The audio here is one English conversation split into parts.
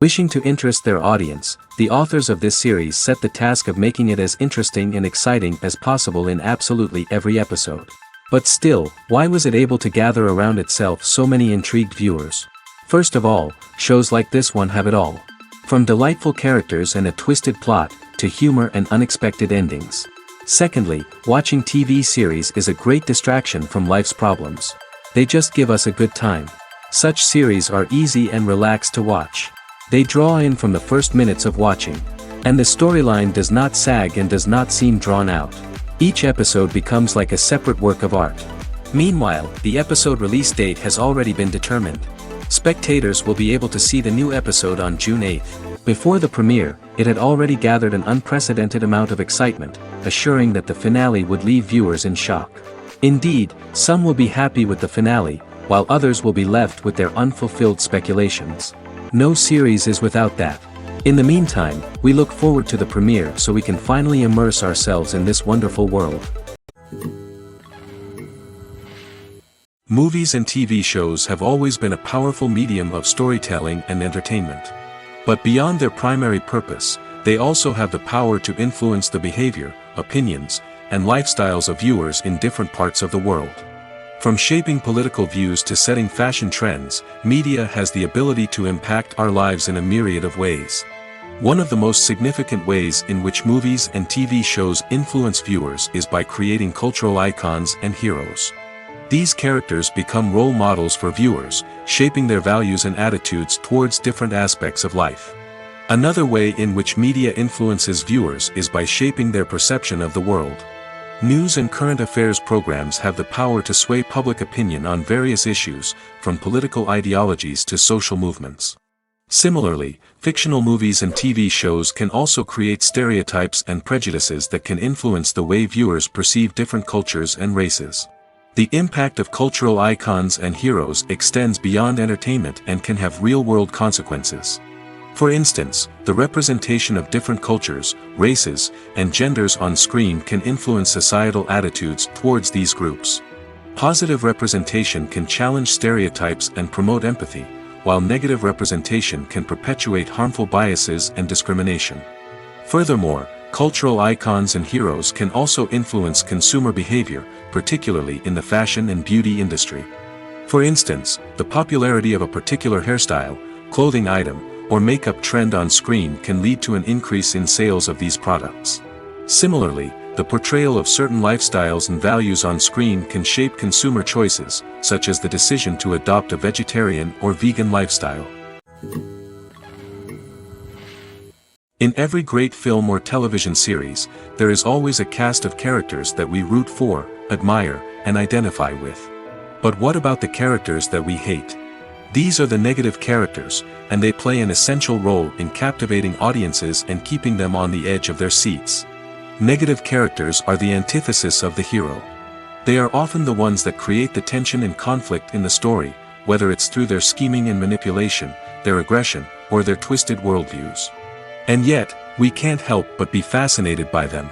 Wishing to interest their audience, the authors of this series set the task of making it as interesting and exciting as possible in absolutely every episode. But still, why was it able to gather around itself so many intrigued viewers? First of all, shows like this one have it all. From delightful characters and a twisted plot, to humor and unexpected endings. Secondly, watching TV series is a great distraction from life's problems. They just give us a good time. Such series are easy and relaxed to watch. They draw in from the first minutes of watching. And the storyline does not sag and does not seem drawn out. Each episode becomes like a separate work of art. Meanwhile, the episode release date has already been determined. Spectators will be able to see the new episode on June 8th. Before the premiere, it had already gathered an unprecedented amount of excitement, assuring that the finale would leave viewers in shock. Indeed, some will be happy with the finale, while others will be left with their unfulfilled speculations. No series is without that. In the meantime, we look forward to the premiere so we can finally immerse ourselves in this wonderful world. Movies and TV shows have always been a powerful medium of storytelling and entertainment. But beyond their primary purpose, they also have the power to influence the behavior, opinions, and lifestyles of viewers in different parts of the world. From shaping political views to setting fashion trends, media has the ability to impact our lives in a myriad of ways. One of the most significant ways in which movies and TV shows influence viewers is by creating cultural icons and heroes. These characters become role models for viewers, shaping their values and attitudes towards different aspects of life. Another way in which media influences viewers is by shaping their perception of the world. News and current affairs programs have the power to sway public opinion on various issues, from political ideologies to social movements. Similarly, fictional movies and TV shows can also create stereotypes and prejudices that can influence the way viewers perceive different cultures and races. The impact of cultural icons and heroes extends beyond entertainment and can have real-world consequences. For instance, the representation of different cultures, races, and genders on screen can influence societal attitudes towards these groups. Positive representation can challenge stereotypes and promote empathy, while negative representation can perpetuate harmful biases and discrimination. Furthermore, cultural icons and heroes can also influence consumer behavior, particularly in the fashion and beauty industry. For instance, the popularity of a particular hairstyle, clothing item, or makeup trend on screen can lead to an increase in sales of these products. Similarly, the portrayal of certain lifestyles and values on screen can shape consumer choices, such as the decision to adopt a vegetarian or vegan lifestyle. In every great film or television series, there is always a cast of characters that we root for, admire, and identify with. But what about the characters that we hate? These are the negative characters, and they play an essential role in captivating audiences and keeping them on the edge of their seats. Negative characters are the antithesis of the hero. They are often the ones that create the tension and conflict in the story, whether it's through their scheming and manipulation, their aggression, or their twisted worldviews. And yet, we can't help but be fascinated by them.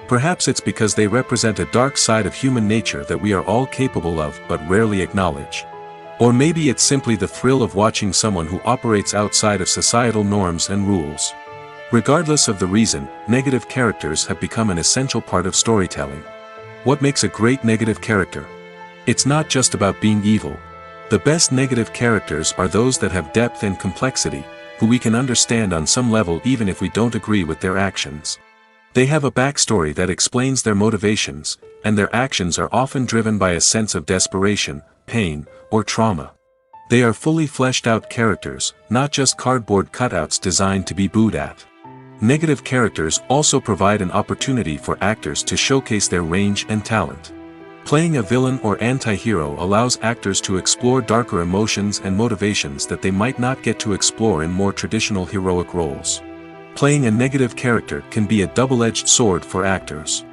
Perhaps it's because they represent a dark side of human nature that we are all capable of but rarely acknowledge. Or maybe it's simply the thrill of watching someone who operates outside of societal norms and rules. Regardless of the reason, negative characters have become an essential part of storytelling. What makes a great negative character? It's not just about being evil. The best negative characters are those that have depth and complexity, who we can understand on some level even if we don't agree with their actions. They have a backstory that explains their motivations, and their actions are often driven by a sense of desperation, pain, or trauma. They are fully fleshed out characters, not just cardboard cutouts designed to be booed at. Negative characters also provide an opportunity for actors to showcase their range and talent. Playing a villain or anti-hero allows actors to explore darker emotions and motivations that they might not get to explore in more traditional heroic roles. Playing a negative character can be a double-edged sword for actors.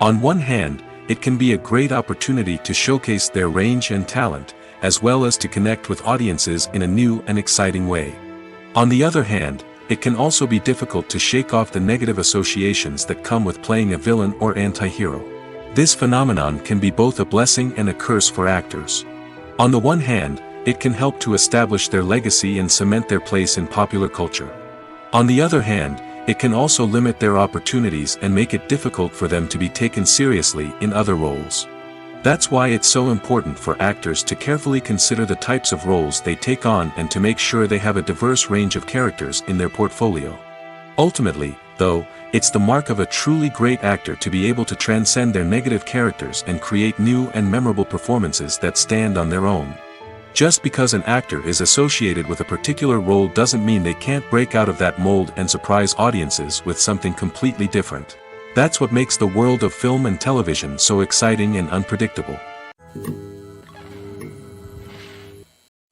On one hand, it can be a great opportunity to showcase their range and talent, as well as to connect with audiences in a new and exciting way. On the other hand, it can also be difficult to shake off the negative associations that come with playing a villain or anti-hero. This phenomenon can be both a blessing and a curse for actors. On the one hand, it can help to establish their legacy and cement their place in popular culture. On the other hand, it can also limit their opportunities and make it difficult for them to be taken seriously in other roles. That's why it's so important for actors to carefully consider the types of roles they take on and to make sure they have a diverse range of characters in their portfolio. Ultimately, though, it's the mark of a truly great actor to be able to transcend their negative characters and create new and memorable performances that stand on their own. Just because an actor is associated with a particular role doesn't mean they can't break out of that mold and surprise audiences with something completely different. That's what makes the world of film and television so exciting and unpredictable.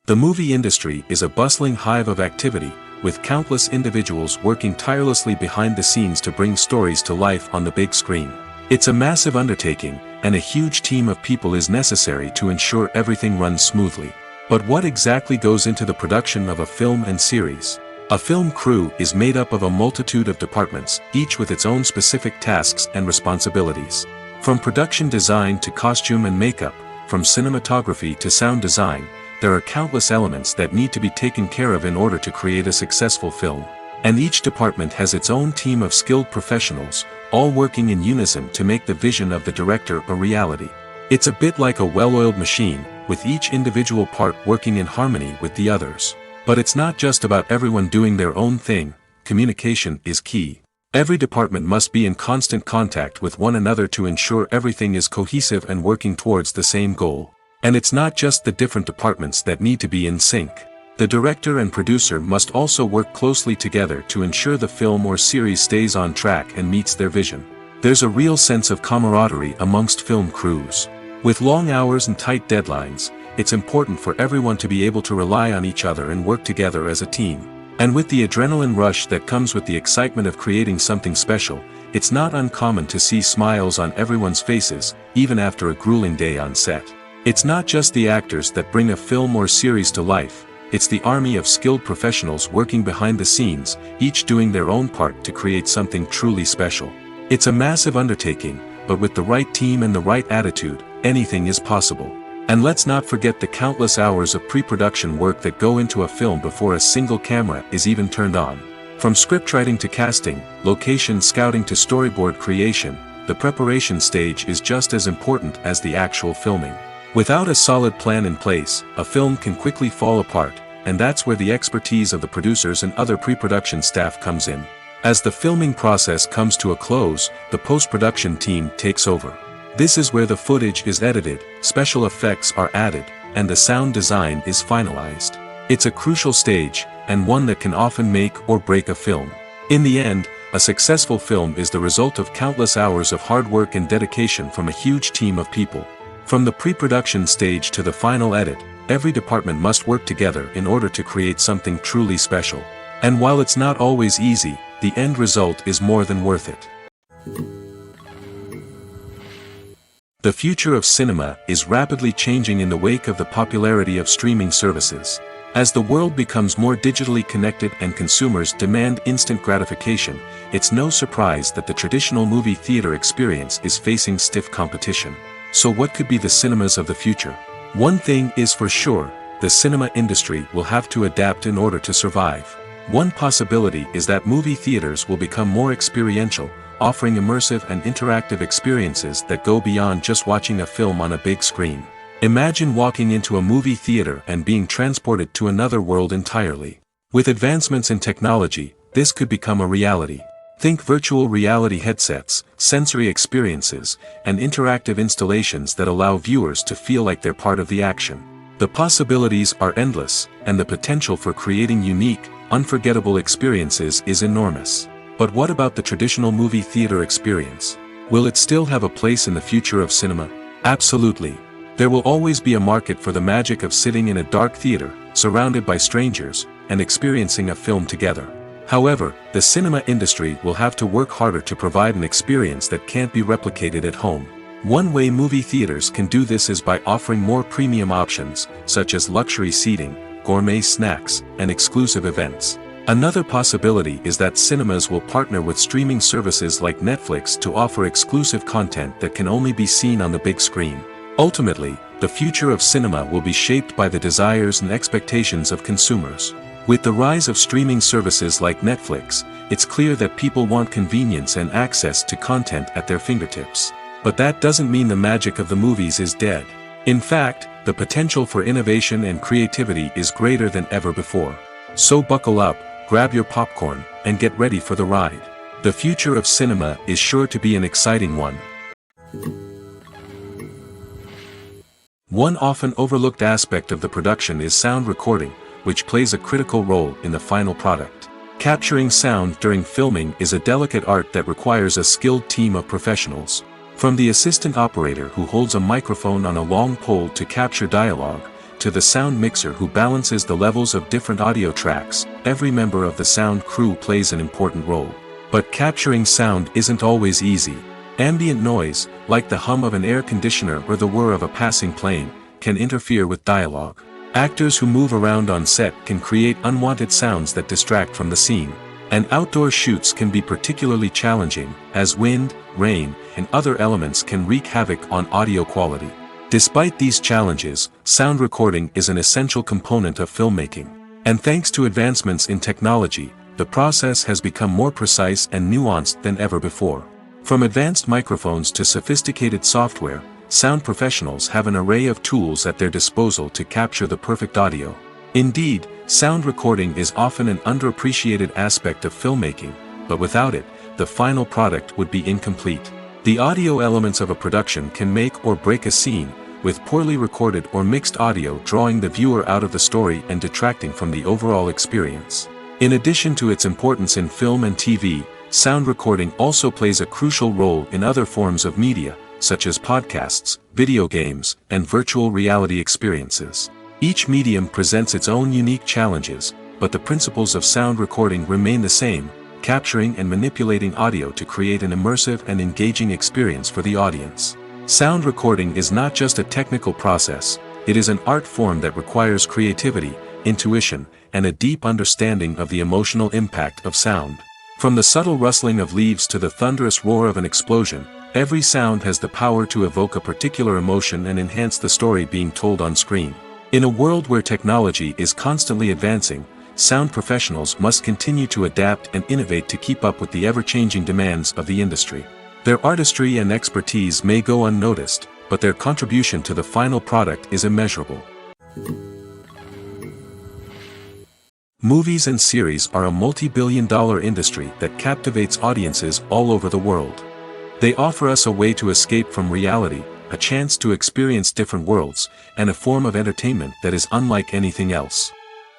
The movie industry is a bustling hive of activity, with countless individuals working tirelessly behind the scenes to bring stories to life on the big screen. It's a massive undertaking, and a huge team of people is necessary to ensure everything runs smoothly. But what exactly goes into the production of a film and series? A film crew is made up of a multitude of departments, each with its own specific tasks and responsibilities. From production design to costume and makeup, from cinematography to sound design, there are countless elements that need to be taken care of in order to create a successful film. And each department has its own team of skilled professionals, all working in unison to make the vision of the director a reality. It's a bit like a well-oiled machine, with each individual part working in harmony with the others. But it's not just about everyone doing their own thing. Communication is key. Every department must be in constant contact with one another to ensure everything is cohesive and working towards the same goal. And it's not just the different departments that need to be in sync. The director and producer must also work closely together to ensure the film or series stays on track and meets their vision. There's a real sense of camaraderie amongst film crews. With long hours and tight deadlines, it's important for everyone to be able to rely on each other and work together as a team. And with the adrenaline rush that comes with the excitement of creating something special, it's not uncommon to see smiles on everyone's faces, even after a grueling day on set. It's not just the actors that bring a film or series to life, it's the army of skilled professionals working behind the scenes, each doing their own part to create something truly special. It's a massive undertaking, but with the right team and the right attitude, anything is possible. And let's not forget the countless hours of pre-production work that go into a film before a single camera is even turned on. From scriptwriting to casting, location scouting to storyboard creation, the preparation stage is just as important as the actual filming. Without a solid plan in place, a film can quickly fall apart, and that's where the expertise of the producers and other pre-production staff comes in. As the filming process comes to a close, the post-production team takes over. This is where the footage is edited, special effects are added, and the sound design is finalized. It's a crucial stage, and one that can often make or break a film. In the end, a successful film is the result of countless hours of hard work and dedication from a huge team of people. From the pre-production stage to the final edit, every department must work together in order to create something truly special. And while it's not always easy, the end result is more than worth it. The future of cinema is rapidly changing in the wake of the popularity of streaming services. As the world becomes more digitally connected and consumers demand instant gratification, it's no surprise that the traditional movie theater experience is facing stiff competition. So what could be the cinemas of the future? One thing is for sure, the cinema industry will have to adapt in order to survive. One possibility is that movie theaters will become more experiential, offering immersive and interactive experiences that go beyond just watching a film on a big screen. Imagine walking into a movie theater and being transported to another world entirely. With advancements in technology, this could become a reality. Think virtual reality headsets, sensory experiences, and interactive installations that allow viewers to feel like they're part of the action. The possibilities are endless, and the potential for creating unique, unforgettable experiences is enormous. But what about the traditional movie theater experience? Will it still have a place in the future of cinema? Absolutely. There will always be a market for the magic of sitting in a dark theater, surrounded by strangers, and experiencing a film together. However, the cinema industry will have to work harder to provide an experience that can't be replicated at home. One way movie theaters can do this is by offering more premium options, such as luxury seating, gourmet snacks, and exclusive events. Another possibility is that cinemas will partner with streaming services like Netflix to offer exclusive content that can only be seen on the big screen. Ultimately, The future of cinema will be shaped by the desires and expectations of consumers. With the rise of streaming services like Netflix, it's clear that people want convenience and access to content at their fingertips. But that doesn't mean the magic of the movies is dead. In fact, the potential for innovation and creativity is greater than ever before. So buckle up, grab your popcorn, and get ready for the ride. The future of cinema is sure to be an exciting one. One often overlooked aspect of the production is sound recording, which plays a critical role in the final product. Capturing sound during filming is a delicate art that requires a skilled team of professionals. From the assistant operator who holds a microphone on a long pole to capture dialogue, to the sound mixer who balances the levels of different audio tracks, every member of the sound crew plays an important role. But capturing sound isn't always easy. Ambient noise, like the hum of an air conditioner or the whir of a passing plane, can interfere with dialogue. Actors who move around on set can create unwanted sounds that distract from the scene. And outdoor shoots can be particularly challenging, as wind, rain, and other elements can wreak havoc on audio quality. Despite these challenges, sound recording is an essential component of filmmaking. And thanks to advancements in technology, the process has become more precise and nuanced than ever before. From advanced microphones to sophisticated software, sound professionals have an array of tools at their disposal to capture the perfect audio. Indeed, sound recording is often an underappreciated aspect of filmmaking, but without it, the final product would be incomplete. The audio elements of a production can make or break a scene, with poorly recorded or mixed audio drawing the viewer out of the story and detracting from the overall experience. In addition to its importance in film and TV, sound recording also plays a crucial role in other forms of media, such as podcasts, video games, and virtual reality experiences. Each medium presents its own unique challenges, but the principles of sound recording remain the same, capturing and manipulating audio to create an immersive and engaging experience for the audience. Sound recording is not just a technical process, it is an art form that requires creativity, intuition, and a deep understanding of the emotional impact of sound. From the subtle rustling of leaves to the thunderous roar of an explosion, every sound has the power to evoke a particular emotion and enhance the story being told on screen. In a world where technology is constantly advancing, sound professionals must continue to adapt and innovate to keep up with the ever-changing demands of the industry. Their artistry and expertise may go unnoticed, but their contribution to the final product is immeasurable. Movies and series are a multi-billion-dollar industry that captivates audiences all over the world. They offer us a way to escape from reality, a chance to experience different worlds, and a form of entertainment that is unlike anything else.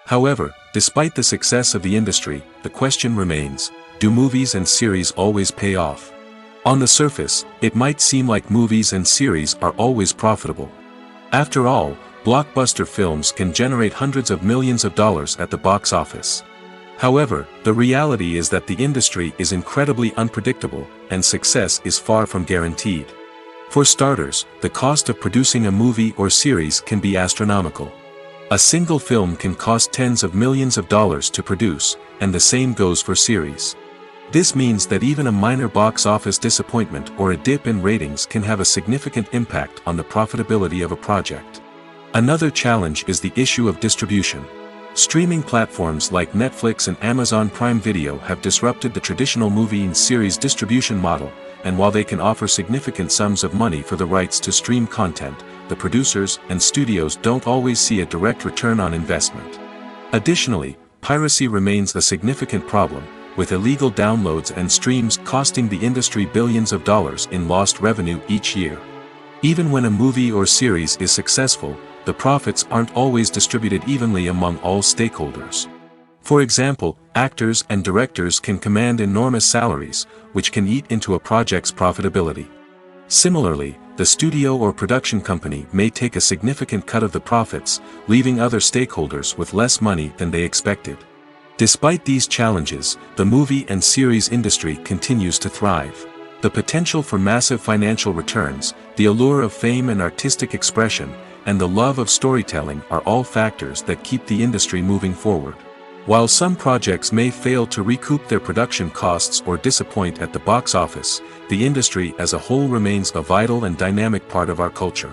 However, despite the success of the industry, the question remains, do movies and series always pay off? On the surface, it might seem like movies and series are always profitable. After all, blockbuster films can generate hundreds of millions of dollars at the box office. However, the reality is that the industry is incredibly unpredictable, and success is far from guaranteed. For starters, the cost of producing a movie or series can be astronomical. A single film can cost tens of millions of dollars to produce, and the same goes for series. This means that even a minor box office disappointment or a dip in ratings can have a significant impact on the profitability of a project. Another challenge is the issue of distribution. Streaming platforms like Netflix and Amazon Prime Video have disrupted the traditional movie and series distribution model, and while they can offer significant sums of money for the rights to stream content, the producers and studios don't always see a direct return on investment. Additionally, piracy remains a significant problem, with illegal downloads and streams costing the industry billions of dollars in lost revenue each year. Even when a movie or series is successful, the profits aren't always distributed evenly among all stakeholders. For example, actors and directors can command enormous salaries, which can eat into a project's profitability. Similarly, the studio or production company may take a significant cut of the profits, leaving other stakeholders with less money than they expected. Despite these challenges, the movie and series industry continues to thrive. The potential for massive financial returns, the allure of fame and artistic expression, and the love of storytelling are all factors that keep the industry moving forward. While some projects may fail to recoup their production costs or disappoint at the box office, the industry as a whole remains a vital and dynamic part of our culture.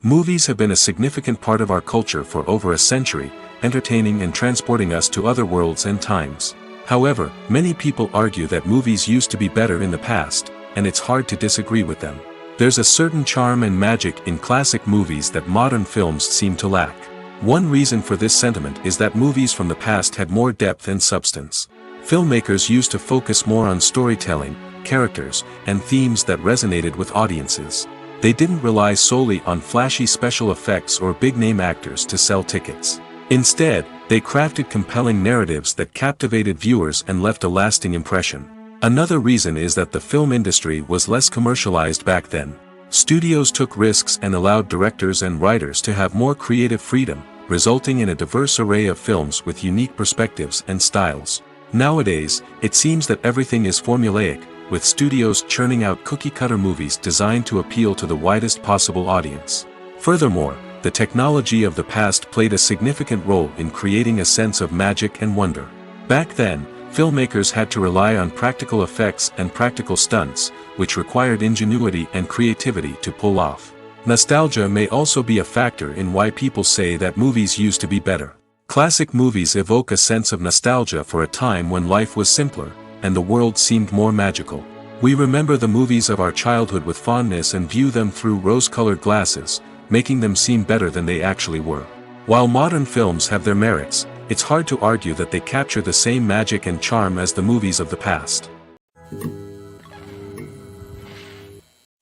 Movies have been a significant part of our culture for over a century, entertaining and transporting us to other worlds and times. However, many people argue that movies used to be better in the past, and it's hard to disagree with them. There's a certain charm and magic in classic movies that modern films seem to lack. One reason for this sentiment is that movies from the past had more depth and substance. Filmmakers used to focus more on storytelling, characters, and themes that resonated with audiences. They didn't rely solely on flashy special effects or big-name actors to sell tickets. Instead, they crafted compelling narratives that captivated viewers and left a lasting impression. Another reason is that the film industry was less commercialized back then. Studios took risks and allowed directors and writers to have more creative freedom, resulting in a diverse array of films with unique perspectives and styles. Nowadays, it seems that everything is formulaic, with studios churning out cookie-cutter movies designed to appeal to the widest possible audience. Furthermore, the technology of the past played a significant role in creating a sense of magic and wonder. Back then, filmmakers had to rely on practical effects and practical stunts, which required ingenuity and creativity to pull off. Nostalgia may also be a factor in why people say that movies used to be better. Classic movies evoke a sense of nostalgia for a time when life was simpler, and the world seemed more magical. We remember the movies of our childhood with fondness and view them through rose-colored glasses, making them seem better than they actually were. While modern films have their merits, it's hard to argue that they capture the same magic and charm as the movies of the past.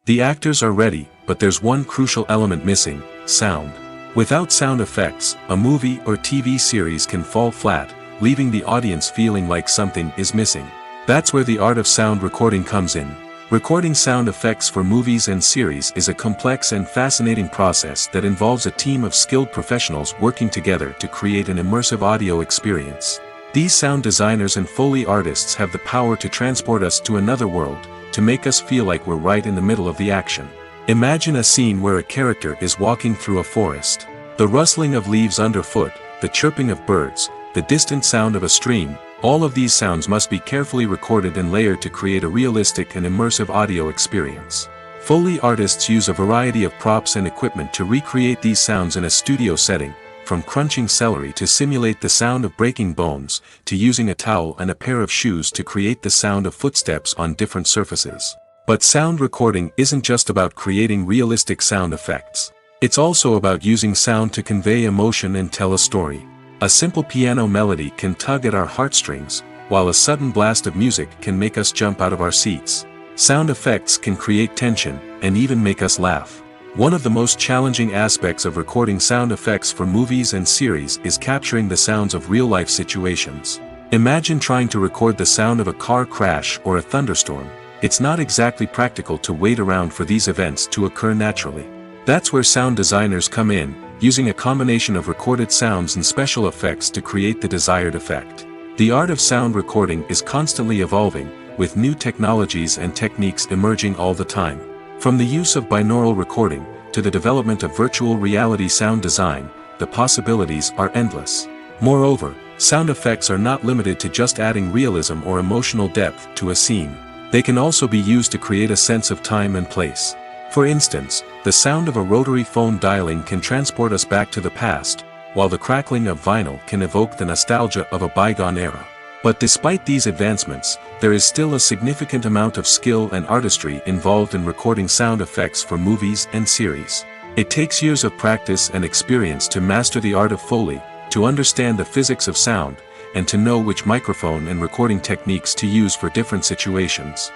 The actors are ready, but there's one crucial element missing: sound. Without sound effects, a movie or TV series can fall flat, leaving the audience feeling like something is missing. That's where the art of sound recording comes in. Recording sound effects for movies and series is a complex and fascinating process that involves a team of skilled professionals working together to create an immersive audio experience. These sound designers and Foley artists have the power to transport us to another world, to make us feel like we're right in the middle of the action. Imagine a scene where a character is walking through a forest. The rustling of leaves underfoot, the chirping of birds, the distant sound of a stream, all of these sounds must be carefully recorded and layered to create a realistic and immersive audio experience. Foley artists use a variety of props and equipment to recreate these sounds in a studio setting, from crunching celery to simulate the sound of breaking bones, to using a towel and a pair of shoes to create the sound of footsteps on different surfaces. But sound recording isn't just about creating realistic sound effects. It's also about using sound to convey emotion and tell a story. A simple piano melody can tug at our heartstrings, while a sudden blast of music can make us jump out of our seats. Sound effects can create tension, and even make us laugh. One of the most challenging aspects of recording sound effects for movies and series is capturing the sounds of real-life situations. Imagine trying to record the sound of a car crash or a thunderstorm. It's not exactly practical to wait around for these events to occur naturally. That's where sound designers come in, using a combination of recorded sounds and special effects to create the desired effect. The art of sound recording is constantly evolving, with new technologies and techniques emerging all the time. From the use of binaural recording, to the development of virtual reality sound design, the possibilities are endless. Moreover, sound effects are not limited to just adding realism or emotional depth to a scene. They can also be used to create a sense of time and place. For instance, the sound of a rotary phone dialing can transport us back to the past, while the crackling of vinyl can evoke the nostalgia of a bygone era. But despite these advancements, there is still a significant amount of skill and artistry involved in recording sound effects for movies and series. It takes years of practice and experience to master the art of Foley, to understand the physics of sound, and to know which microphone and recording techniques to use for different situations.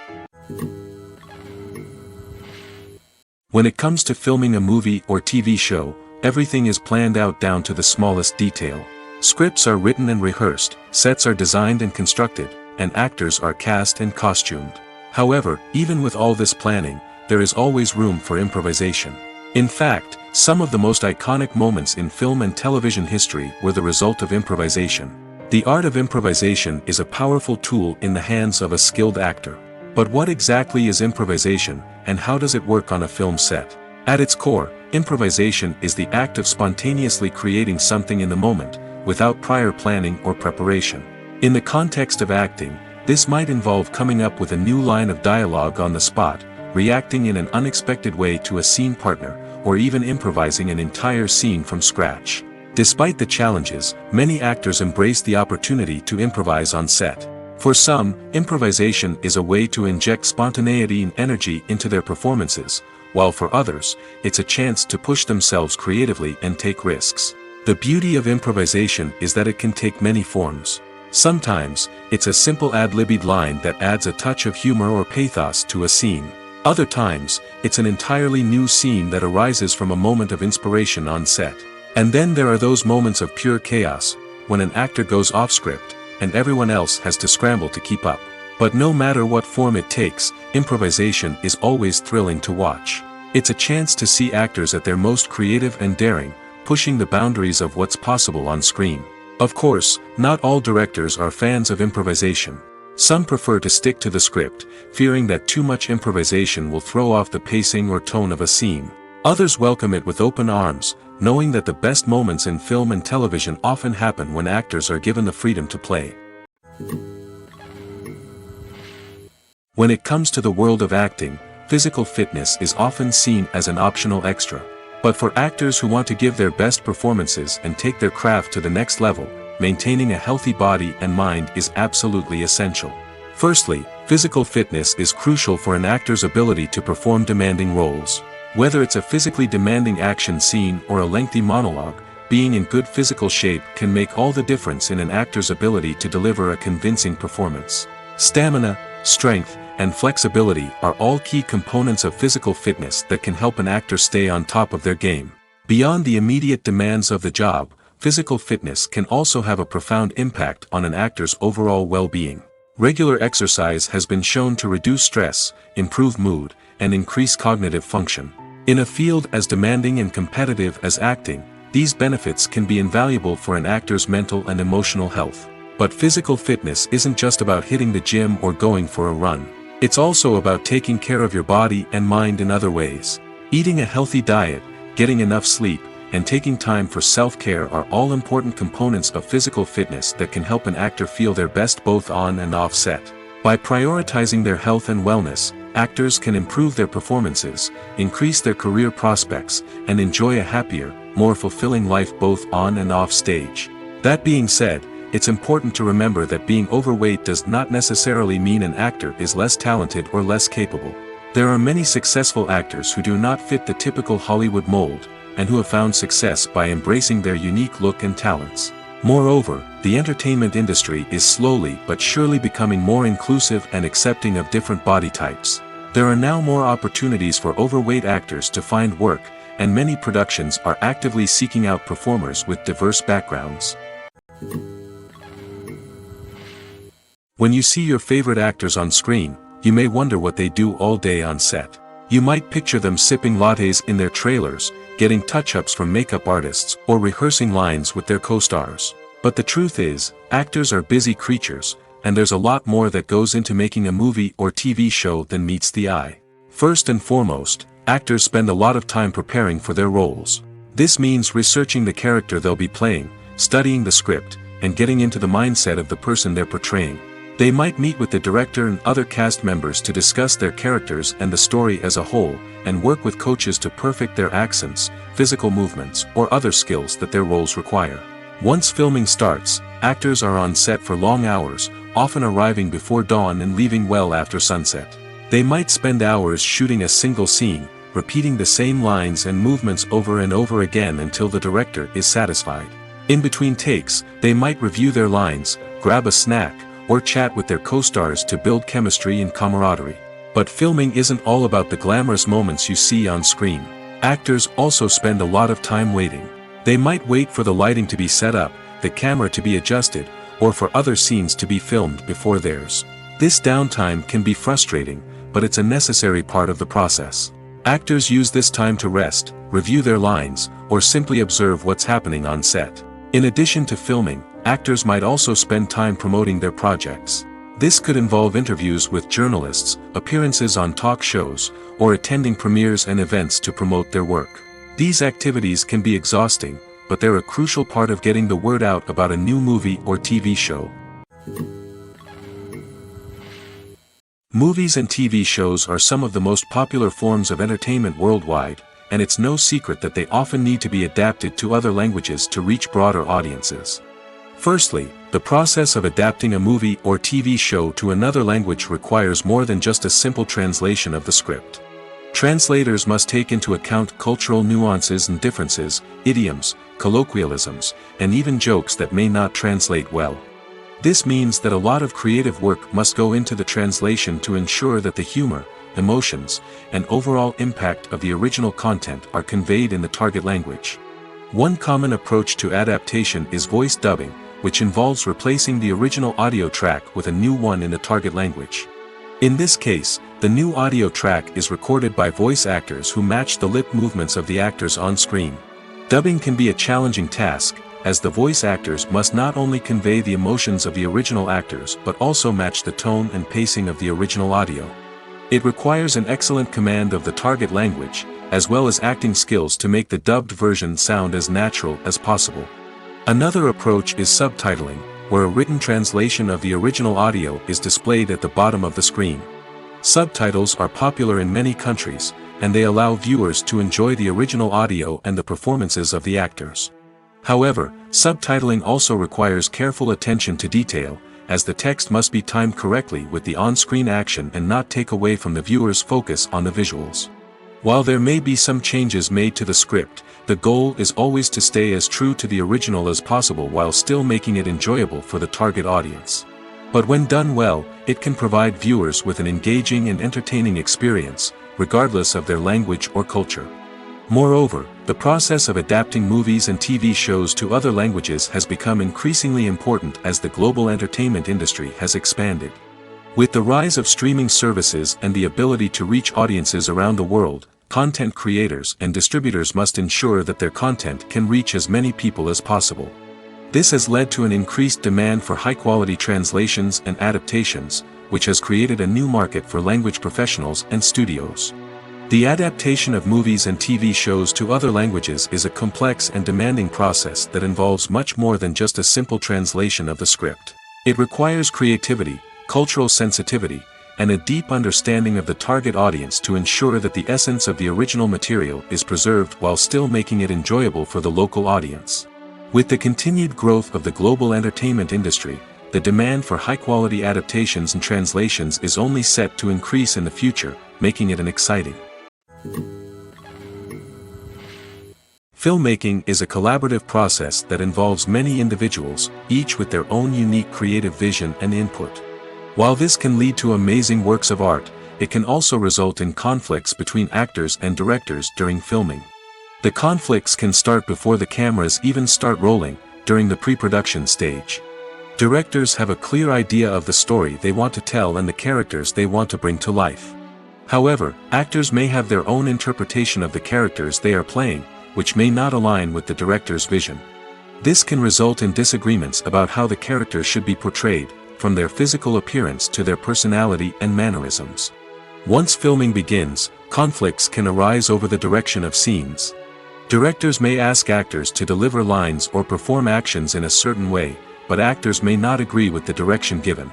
When it comes to filming a movie or TV show, everything is planned out down to the smallest detail. Scripts are written and rehearsed, sets are designed and constructed, and actors are cast and costumed. However, even with all this planning, there is always room for improvisation. In fact, some of the most iconic moments in film and television history were the result of improvisation. The art of improvisation is a powerful tool in the hands of a skilled actor. But what exactly is improvisation, and how does it work on a film set? At its core, improvisation is the act of spontaneously creating something in the moment, without prior planning or preparation. In the context of acting, this might involve coming up with a new line of dialogue on the spot, reacting in an unexpected way to a scene partner, or even improvising an entire scene from scratch. Despite the challenges, many actors embrace the opportunity to improvise on set. For some, improvisation is a way to inject spontaneity and energy into their performances, while for others, it's a chance to push themselves creatively and take risks. The beauty of improvisation is that it can take many forms. Sometimes, it's a simple ad-libbed line that adds a touch of humor or pathos to a scene. Other times, it's an entirely new scene that arises from a moment of inspiration on set. And then there are those moments of pure chaos, when an actor goes off script, and everyone else has to scramble to keep up. But no matter what form it takes, improvisation is always thrilling to watch. It's a chance to see actors at their most creative and daring, pushing the boundaries of what's possible on screen. Of course, not all directors are fans of improvisation. Some prefer to stick to the script, fearing that too much improvisation will throw off the pacing or tone of a scene. Others welcome it with open arms, knowing that the best moments in film and television often happen when actors are given the freedom to play. When it comes to the world of acting, physical fitness is often seen as an optional extra. But for actors who want to give their best performances and take their craft to the next level, maintaining a healthy body and mind is absolutely essential. Firstly, physical fitness is crucial for an actor's ability to perform demanding roles. Whether it's a physically demanding action scene or a lengthy monologue, being in good physical shape can make all the difference in an actor's ability to deliver a convincing performance. Stamina, strength, and flexibility are all key components of physical fitness that can help an actor stay on top of their game. Beyond the immediate demands of the job, physical fitness can also have a profound impact on an actor's overall well-being. Regular exercise has been shown to reduce stress, improve mood, and increase cognitive function. In a field as demanding and competitive as acting, these benefits can be invaluable for an actor's mental and emotional health. But physical fitness isn't just about hitting the gym or going for a run. It's also about taking care of your body and mind in other ways. Eating a healthy diet, getting enough sleep, and taking time for self-care are all important components of physical fitness that can help an actor feel their best both on and off set. By prioritizing their health and wellness, actors can improve their performances, increase their career prospects, and enjoy a happier, more fulfilling life both on and off stage. That being said, it's important to remember that being overweight does not necessarily mean an actor is less talented or less capable. There are many successful actors who do not fit the typical Hollywood mold, and who have found success by embracing their unique look and talents. Moreover, the entertainment industry is slowly but surely becoming more inclusive and accepting of different body types. There are now more opportunities for overweight actors to find work, and many productions are actively seeking out performers with diverse backgrounds. When you see your favorite actors on screen, you may wonder what they do all day on set. You might picture them sipping lattes in their trailers, getting touch-ups from makeup artists, or rehearsing lines with their co-stars. But the truth is, actors are busy creatures, and there's a lot more that goes into making a movie or TV show than meets the eye. First and foremost, actors spend a lot of time preparing for their roles. This means researching the character they'll be playing, studying the script, and getting into the mindset of the person they're portraying. They might meet with the director and other cast members to discuss their characters and the story as a whole, and work with coaches to perfect their accents, physical movements, or other skills that their roles require. Once filming starts, actors are on set for long hours, often arriving before dawn and leaving well after sunset. They might spend hours shooting a single scene, repeating the same lines and movements over and over again until the director is satisfied. In between takes, they might review their lines, grab a snack, or chat with their co-stars to build chemistry and camaraderie. But filming isn't all about the glamorous moments you see on screen. Actors also spend a lot of time waiting. They might wait for the lighting to be set up, the camera to be adjusted, or for other scenes to be filmed before theirs. This downtime can be frustrating, but it's a necessary part of the process. Actors use this time to rest, review their lines, or simply observe what's happening on set. In addition to filming, actors might also spend time promoting their projects. This could involve interviews with journalists, appearances on talk shows, or attending premieres and events to promote their work. These activities can be exhausting, but they're a crucial part of getting the word out about a new movie or TV show. Movies and TV shows are some of the most popular forms of entertainment worldwide, and it's no secret that they often need to be adapted to other languages to reach broader audiences. Firstly, the process of adapting a movie or TV show to another language requires more than just a simple translation of the script. Translators must take into account cultural nuances and differences, idioms, colloquialisms, and even jokes that may not translate well. This means that a lot of creative work must go into the translation to ensure that the humor, emotions, and overall impact of the original content are conveyed in the target language. One common approach to adaptation is voice dubbing, which involves replacing the original audio track with a new one in the target language. In this case, the new audio track is recorded by voice actors who match the lip movements of the actors on screen. Dubbing can be a challenging task, as the voice actors must not only convey the emotions of the original actors but also match the tone and pacing of the original audio. It requires an excellent command of the target language, as well as acting skills to make the dubbed version sound as natural as possible. Another approach is subtitling, where a written translation of the original audio is displayed at the bottom of the screen. Subtitles are popular in many countries, and they allow viewers to enjoy the original audio and the performances of the actors. However, subtitling also requires careful attention to detail, as the text must be timed correctly with the on-screen action and not take away from the viewer's focus on the visuals. While there may be some changes made to the script, the goal is always to stay as true to the original as possible while still making it enjoyable for the target audience. But when done well, it can provide viewers with an engaging and entertaining experience, regardless of their language or culture. Moreover, the process of adapting movies and TV shows to other languages has become increasingly important as the global entertainment industry has expanded. With the rise of streaming services and the ability to reach audiences around the world, content creators and distributors must ensure that their content can reach as many people as possible. This has led to an increased demand for high-quality translations and adaptations, which has created a new market for language professionals and studios. The adaptation of movies and TV shows to other languages is a complex and demanding process that involves much more than just a simple translation of the script. It requires creativity, cultural sensitivity, and a deep understanding of the target audience to ensure that the essence of the original material is preserved while still making it enjoyable for the local audience. With the continued growth of the global entertainment industry, the demand for high-quality adaptations and translations is only set to increase in the future, making it an exciting. Filmmaking is a collaborative process that involves many individuals, each with their own unique creative vision and input. While this can lead to amazing works of art, it can also result in conflicts between actors and directors during filming. The conflicts can start before the cameras even start rolling, during the pre-production stage. Directors have a clear idea of the story they want to tell and the characters they want to bring to life. However, actors may have their own interpretation of the characters they are playing, which may not align with the director's vision. This can result in disagreements about how the characters should be portrayed, from their physical appearance to their personality and mannerisms. Once filming begins, conflicts can arise over the direction of scenes. Directors may ask actors to deliver lines or perform actions in a certain way, but actors may not agree with the direction given.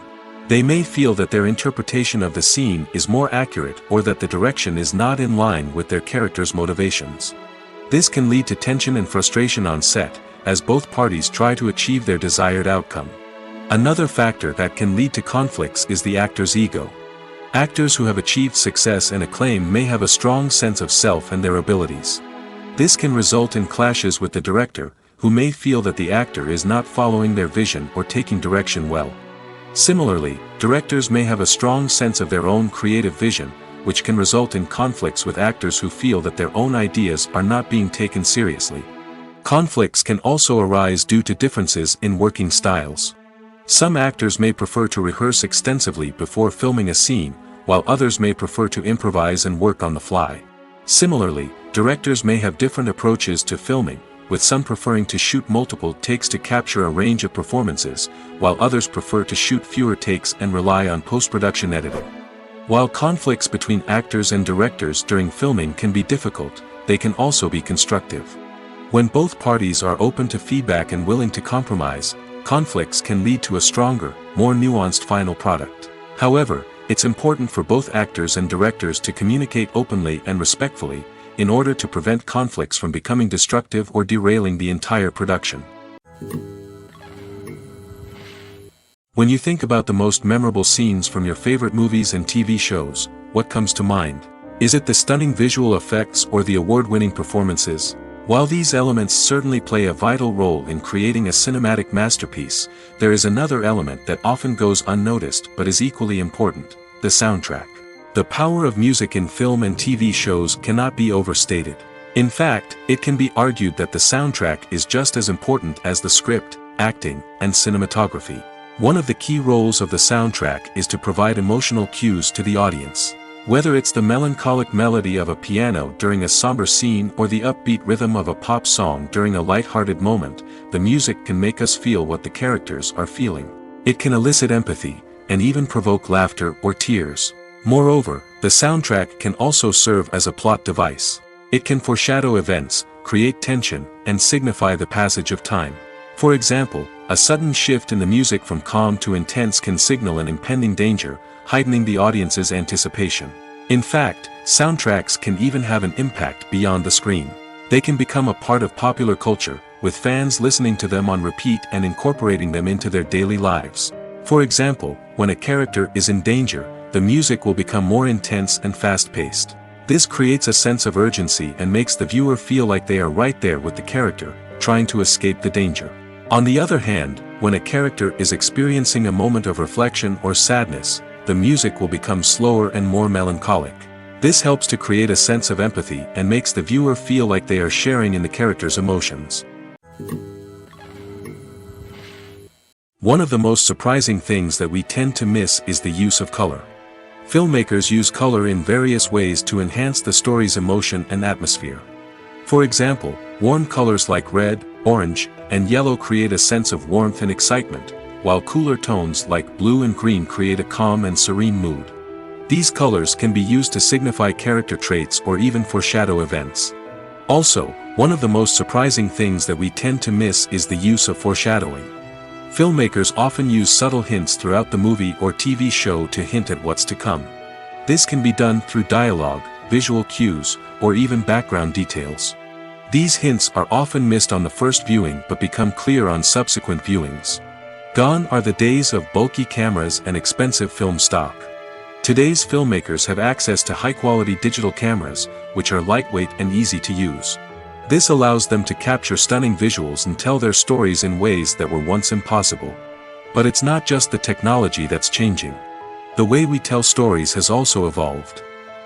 They may feel that their interpretation of the scene is more accurate or that the direction is not in line with their character's motivations. This can lead to tension and frustration on set, as both parties try to achieve their desired outcome. Another factor that can lead to conflicts is the actor's ego. Actors who have achieved success and acclaim may have a strong sense of self and their abilities. This can result in clashes with the director, who may feel that the actor is not following their vision or taking direction well. Similarly, directors may have a strong sense of their own creative vision, which can result in conflicts with actors who feel that their own ideas are not being taken seriously. Conflicts can also arise due to differences in working styles. Some actors may prefer to rehearse extensively before filming a scene, while others may prefer to improvise and work on the fly. Similarly, directors may have different approaches to filming, with some preferring to shoot multiple takes to capture a range of performances, while others prefer to shoot fewer takes and rely on post-production editing. While conflicts between actors and directors during filming can be difficult, they can also be constructive. When both parties are open to feedback and willing to compromise, conflicts can lead to a stronger, more nuanced final product. However, it's important for both actors and directors to communicate openly and respectfully, in order to prevent conflicts from becoming destructive or derailing the entire production. When you think about the most memorable scenes from your favorite movies and TV shows, what comes to mind? Is it the stunning visual effects or the award-winning performances? While these elements certainly play a vital role in creating a cinematic masterpiece, there is another element that often goes unnoticed but is equally important: the soundtrack. The power of music in film and TV shows cannot be overstated. In fact, it can be argued that the soundtrack is just as important as the script, acting, and cinematography. One of the key roles of the soundtrack is to provide emotional cues to the audience. Whether it's the melancholic melody of a piano during a somber scene or the upbeat rhythm of a pop song during a light-hearted moment, the music can make us feel what the characters are feeling. It can elicit empathy, and even provoke laughter or tears. Moreover, the soundtrack can also serve as a plot device. It can foreshadow events, create tension, and signify the passage of time. For example, a sudden shift in the music from calm to intense can signal an impending danger, heightening the audience's anticipation. In fact, soundtracks can even have an impact beyond the screen. They can become a part of popular culture, with fans listening to them on repeat and incorporating them into their daily lives. For example, when a character is in danger, the music will become more intense and fast-paced. This creates a sense of urgency and makes the viewer feel like they are right there with the character, trying to escape the danger. On the other hand, when a character is experiencing a moment of reflection or sadness, the music will become slower and more melancholic. This helps to create a sense of empathy and makes the viewer feel like they are sharing in the character's emotions. One of the most surprising things that we tend to miss is the use of color. Filmmakers use color in various ways to enhance the story's emotion and atmosphere. For example, warm colors like red, orange, and yellow create a sense of warmth and excitement, while cooler tones like blue and green create a calm and serene mood. These colors can be used to signify character traits or even foreshadow events. Also, one of the most surprising things that we tend to miss is the use of foreshadowing. Filmmakers often use subtle hints throughout the movie or TV show to hint at what's to come. This can be done through dialogue, visual cues, or even background details. These hints are often missed on the first viewing but become clear on subsequent viewings. Gone are the days of bulky cameras and expensive film stock. Today's filmmakers have access to high-quality digital cameras, which are lightweight and easy to use. This allows them to capture stunning visuals and tell their stories in ways that were once impossible. But it's not just the technology that's changing. The way we tell stories has also evolved.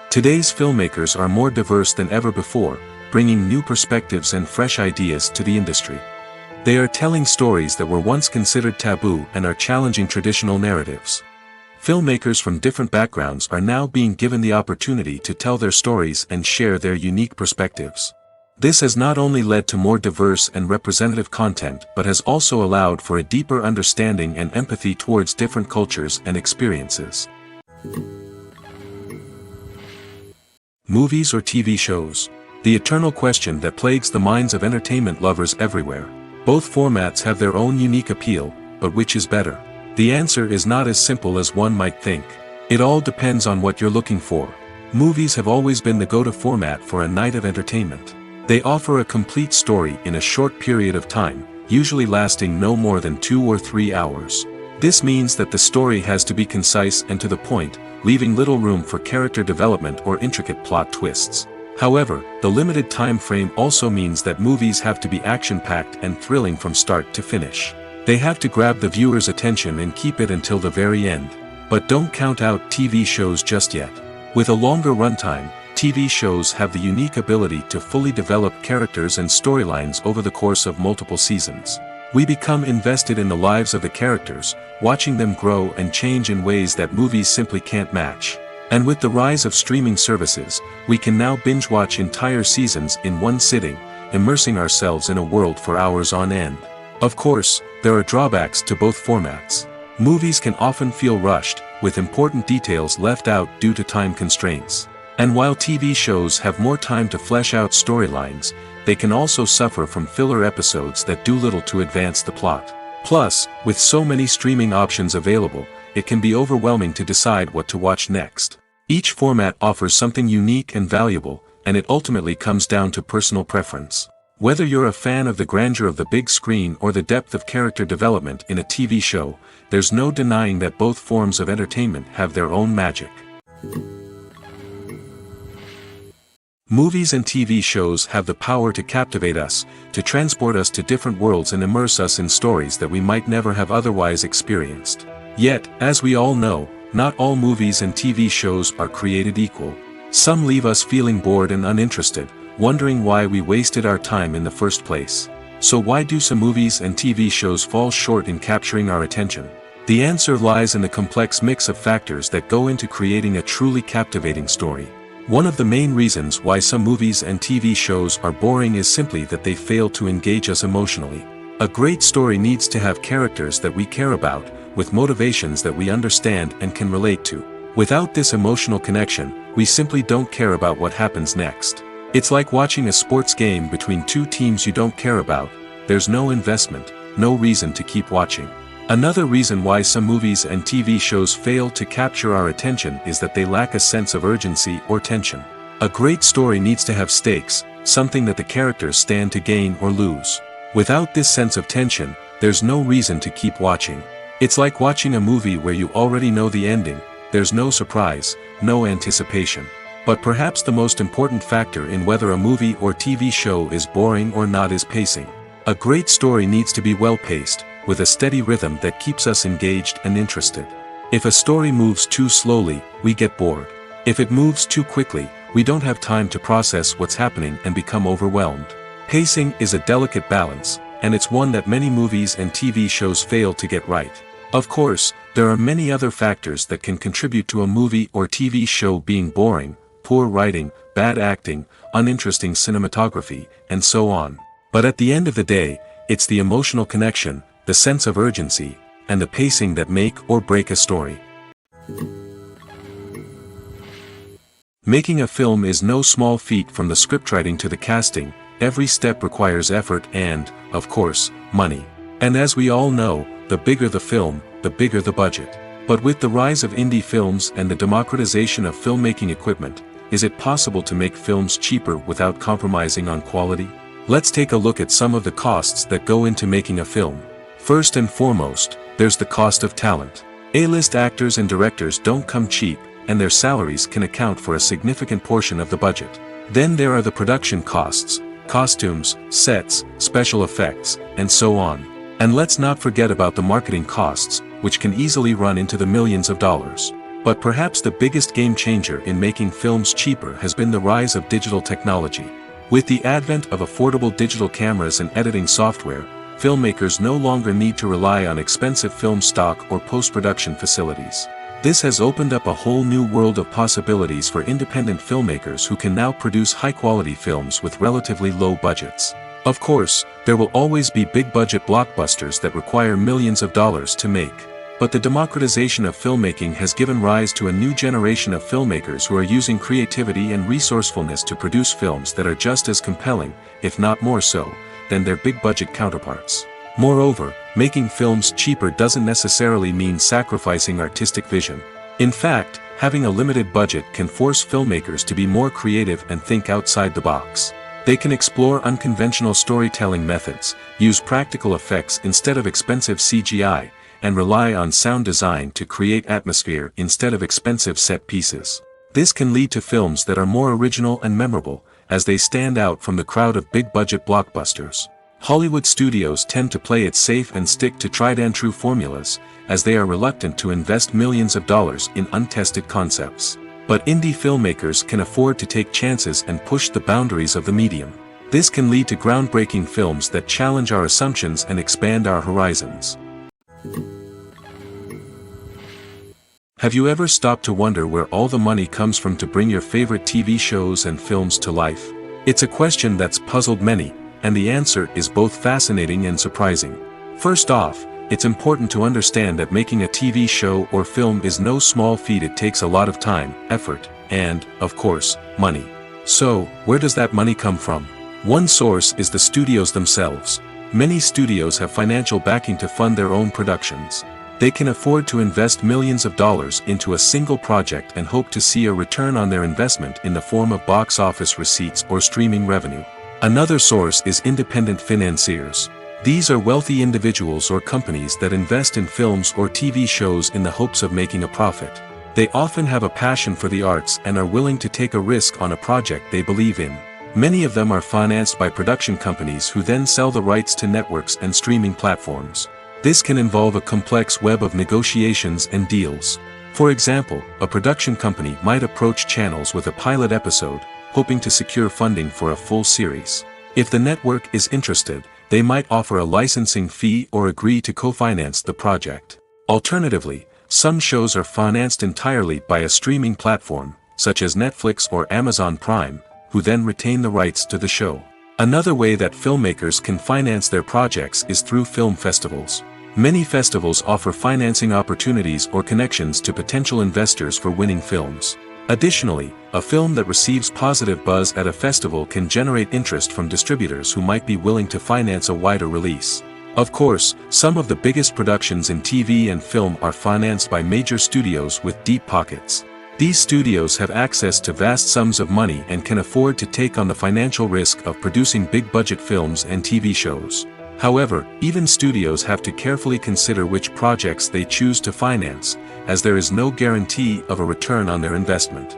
Today's filmmakers are more diverse than ever before, bringing new perspectives and fresh ideas to the industry. They are telling stories that were once considered taboo and are challenging traditional narratives. Filmmakers from different backgrounds are now being given the opportunity to tell their stories and share their unique perspectives. This has not only led to more diverse and representative content but has also allowed for a deeper understanding and empathy towards different cultures and experiences. Movies or TV shows? The eternal question that plagues the minds of entertainment lovers everywhere. Both formats have their own unique appeal, but which is better? The answer is not as simple as one might think. It all depends on what you're looking for. Movies have always been the go-to format for a night of entertainment. They offer a complete story in a short period of time, usually lasting no more than 2 or 3 hours. This means that the story has to be concise and to the point, leaving little room for character development or intricate plot twists. However, the limited time frame also means that movies have to be action-packed and thrilling from start to finish. They have to grab the viewer's attention and keep it until the very end. But don't count out TV shows just yet. With a longer runtime, TV shows have the unique ability to fully develop characters and storylines over the course of multiple seasons. We become invested in the lives of the characters, watching them grow and change in ways that movies simply can't match. And with the rise of streaming services, we can now binge-watch entire seasons in one sitting, immersing ourselves in a world for hours on end. Of course, there are drawbacks to both formats. Movies can often feel rushed, with important details left out due to time constraints. And while TV shows have more time to flesh out storylines, they can also suffer from filler episodes that do little to advance the plot. Plus, with so many streaming options available, it can be overwhelming to decide what to watch next. Each format offers something unique and valuable, and it ultimately comes down to personal preference. Whether you're a fan of the grandeur of the big screen or the depth of character development in a TV show, there's no denying that both forms of entertainment have their own magic. Movies and TV shows have the power to captivate us, to transport us to different worlds and immerse us in stories that we might never have otherwise experienced. Yet, as we all know, not all movies and TV shows are created equal. Some leave us feeling bored and uninterested, wondering why we wasted our time in the first place. So why do some movies and TV shows fall short in capturing our attention? The answer lies in the complex mix of factors that go into creating a truly captivating story. One of the main reasons why some movies and TV shows are boring is simply that they fail to engage us emotionally. A great story needs to have characters that we care about, with motivations that we understand and can relate to. Without this emotional connection, we simply don't care about what happens next. It's like watching a sports game between two teams you don't care about. There's no investment, no reason to keep watching. Another reason why some movies and TV shows fail to capture our attention is that they lack a sense of urgency or tension. A great story needs to have stakes, something that the characters stand to gain or lose. Without this sense of tension, there's no reason to keep watching. It's like watching a movie where you already know the ending. There's no surprise, no anticipation. But perhaps the most important factor in whether a movie or TV show is boring or not is pacing. A great story needs to be well-paced, with a steady rhythm that keeps us engaged and interested. If a story moves too slowly, we get bored. If it moves too quickly, we don't have time to process what's happening and become overwhelmed. Pacing is a delicate balance, and it's one that many movies and TV shows fail to get right. Of course, there are many other factors that can contribute to a movie or TV show being boring: poor writing, bad acting, uninteresting cinematography, and so on. But at the end of the day, it's the emotional connection, the sense of urgency, and the pacing that make or break a story. Making a film is no small feat. From the scriptwriting to the casting, every step requires effort and, of course, money. And as we all know, the bigger the film, the bigger the budget. But with the rise of indie films and the democratization of filmmaking equipment, is it possible to make films cheaper without compromising on quality? Let's take a look at some of the costs that go into making a film. First and foremost, there's the cost of talent. A-list actors and directors don't come cheap, and their salaries can account for a significant portion of the budget. Then there are the production costs: costumes, sets, special effects, and so on. And let's not forget about the marketing costs, which can easily run into the millions of dollars. But perhaps the biggest game changer in making films cheaper has been the rise of digital technology. With the advent of affordable digital cameras and editing software, filmmakers no longer need to rely on expensive film stock or post-production facilities. This has opened up a whole new world of possibilities for independent filmmakers who can now produce high-quality films with relatively low budgets. Of course, there will always be big-budget blockbusters that require millions of dollars to make. But the democratization of filmmaking has given rise to a new generation of filmmakers who are using creativity and resourcefulness to produce films that are just as compelling, if not more so, than their big-budget counterparts. Moreover, making films cheaper doesn't necessarily mean sacrificing artistic vision. In fact, having a limited budget can force filmmakers to be more creative and think outside the box. They can explore unconventional storytelling methods, use practical effects instead of expensive CGI, and rely on sound design to create atmosphere instead of expensive set pieces. This can lead to films that are more original and memorable, as they stand out from the crowd of big-budget blockbusters. Hollywood studios tend to play it safe and stick to tried-and-true formulas, as they are reluctant to invest millions of dollars in untested concepts. But indie filmmakers can afford to take chances and push the boundaries of the medium. This can lead to groundbreaking films that challenge our assumptions and expand our horizons. Have you ever stopped to wonder where all the money comes from to bring your favorite TV shows and films to life? It's a question that's puzzled many, and the answer is both fascinating and surprising. First off, it's important to understand that making a TV show or film is no small feat. It takes a lot of time, effort, and, of course, money. So, where does that money come from? One source is the studios themselves. Many studios have financial backing to fund their own productions. They can afford to invest millions of dollars into a single project and hope to see a return on their investment in the form of box office receipts or streaming revenue. Another source is independent financiers. These are wealthy individuals or companies that invest in films or TV shows in the hopes of making a profit. They often have a passion for the arts and are willing to take a risk on a project they believe in. Many of them are financed by production companies who then sell the rights to networks and streaming platforms. This can involve a complex web of negotiations and deals. For example, a production company might approach channels with a pilot episode, hoping to secure funding for a full series. If the network is interested, they might offer a licensing fee or agree to co-finance the project. Alternatively, some shows are financed entirely by a streaming platform, such as Netflix or Amazon Prime, who then retain the rights to the show. Another way that filmmakers can finance their projects is through film festivals. Many festivals offer financing opportunities or connections to potential investors for winning films. Additionally, a film that receives positive buzz at a festival can generate interest from distributors who might be willing to finance a wider release. Of course, some of the biggest productions in TV and film are financed by major studios with deep pockets. These studios have access to vast sums of money and can afford to take on the financial risk of producing big-budget films and TV shows. However, even studios have to carefully consider which projects they choose to finance, as there is no guarantee of a return on their investment.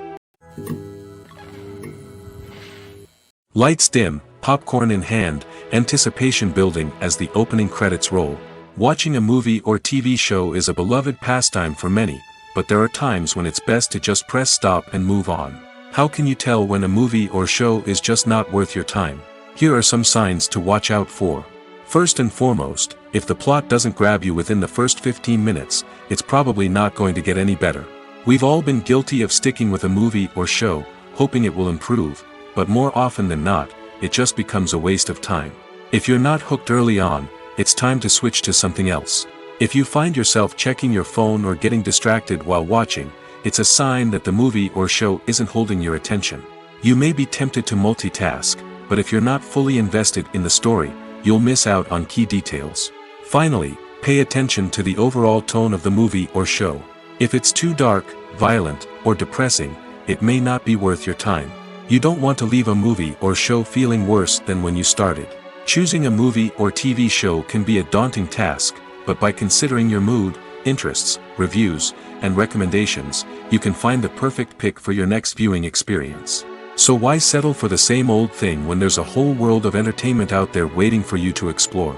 Lights dim, popcorn in hand, anticipation building as the opening credits roll. Watching a movie or TV show is a beloved pastime for many, but there are times when it's best to just press stop and move on. How can you tell when a movie or show is just not worth your time? Here are some signs to watch out for. First and foremost, if the plot doesn't grab you within the first 15 minutes, it's probably not going to get any better. We've all been guilty of sticking with a movie or show, hoping it will improve, but more often than not, it just becomes a waste of time. If you're not hooked early on, it's time to switch to something else. If you find yourself checking your phone or getting distracted while watching, it's a sign that the movie or show isn't holding your attention. You may be tempted to multitask, but if you're not fully invested in the story, you'll miss out on key details. Finally, pay attention to the overall tone of the movie or show. If it's too dark, violent, or depressing, it may not be worth your time. You don't want to leave a movie or show feeling worse than when you started. Choosing a movie or TV show can be a daunting task, but by considering your mood, interests, reviews, and recommendations, you can find the perfect pick for your next viewing experience. So why settle for the same old thing when there's a whole world of entertainment out there waiting for you to explore?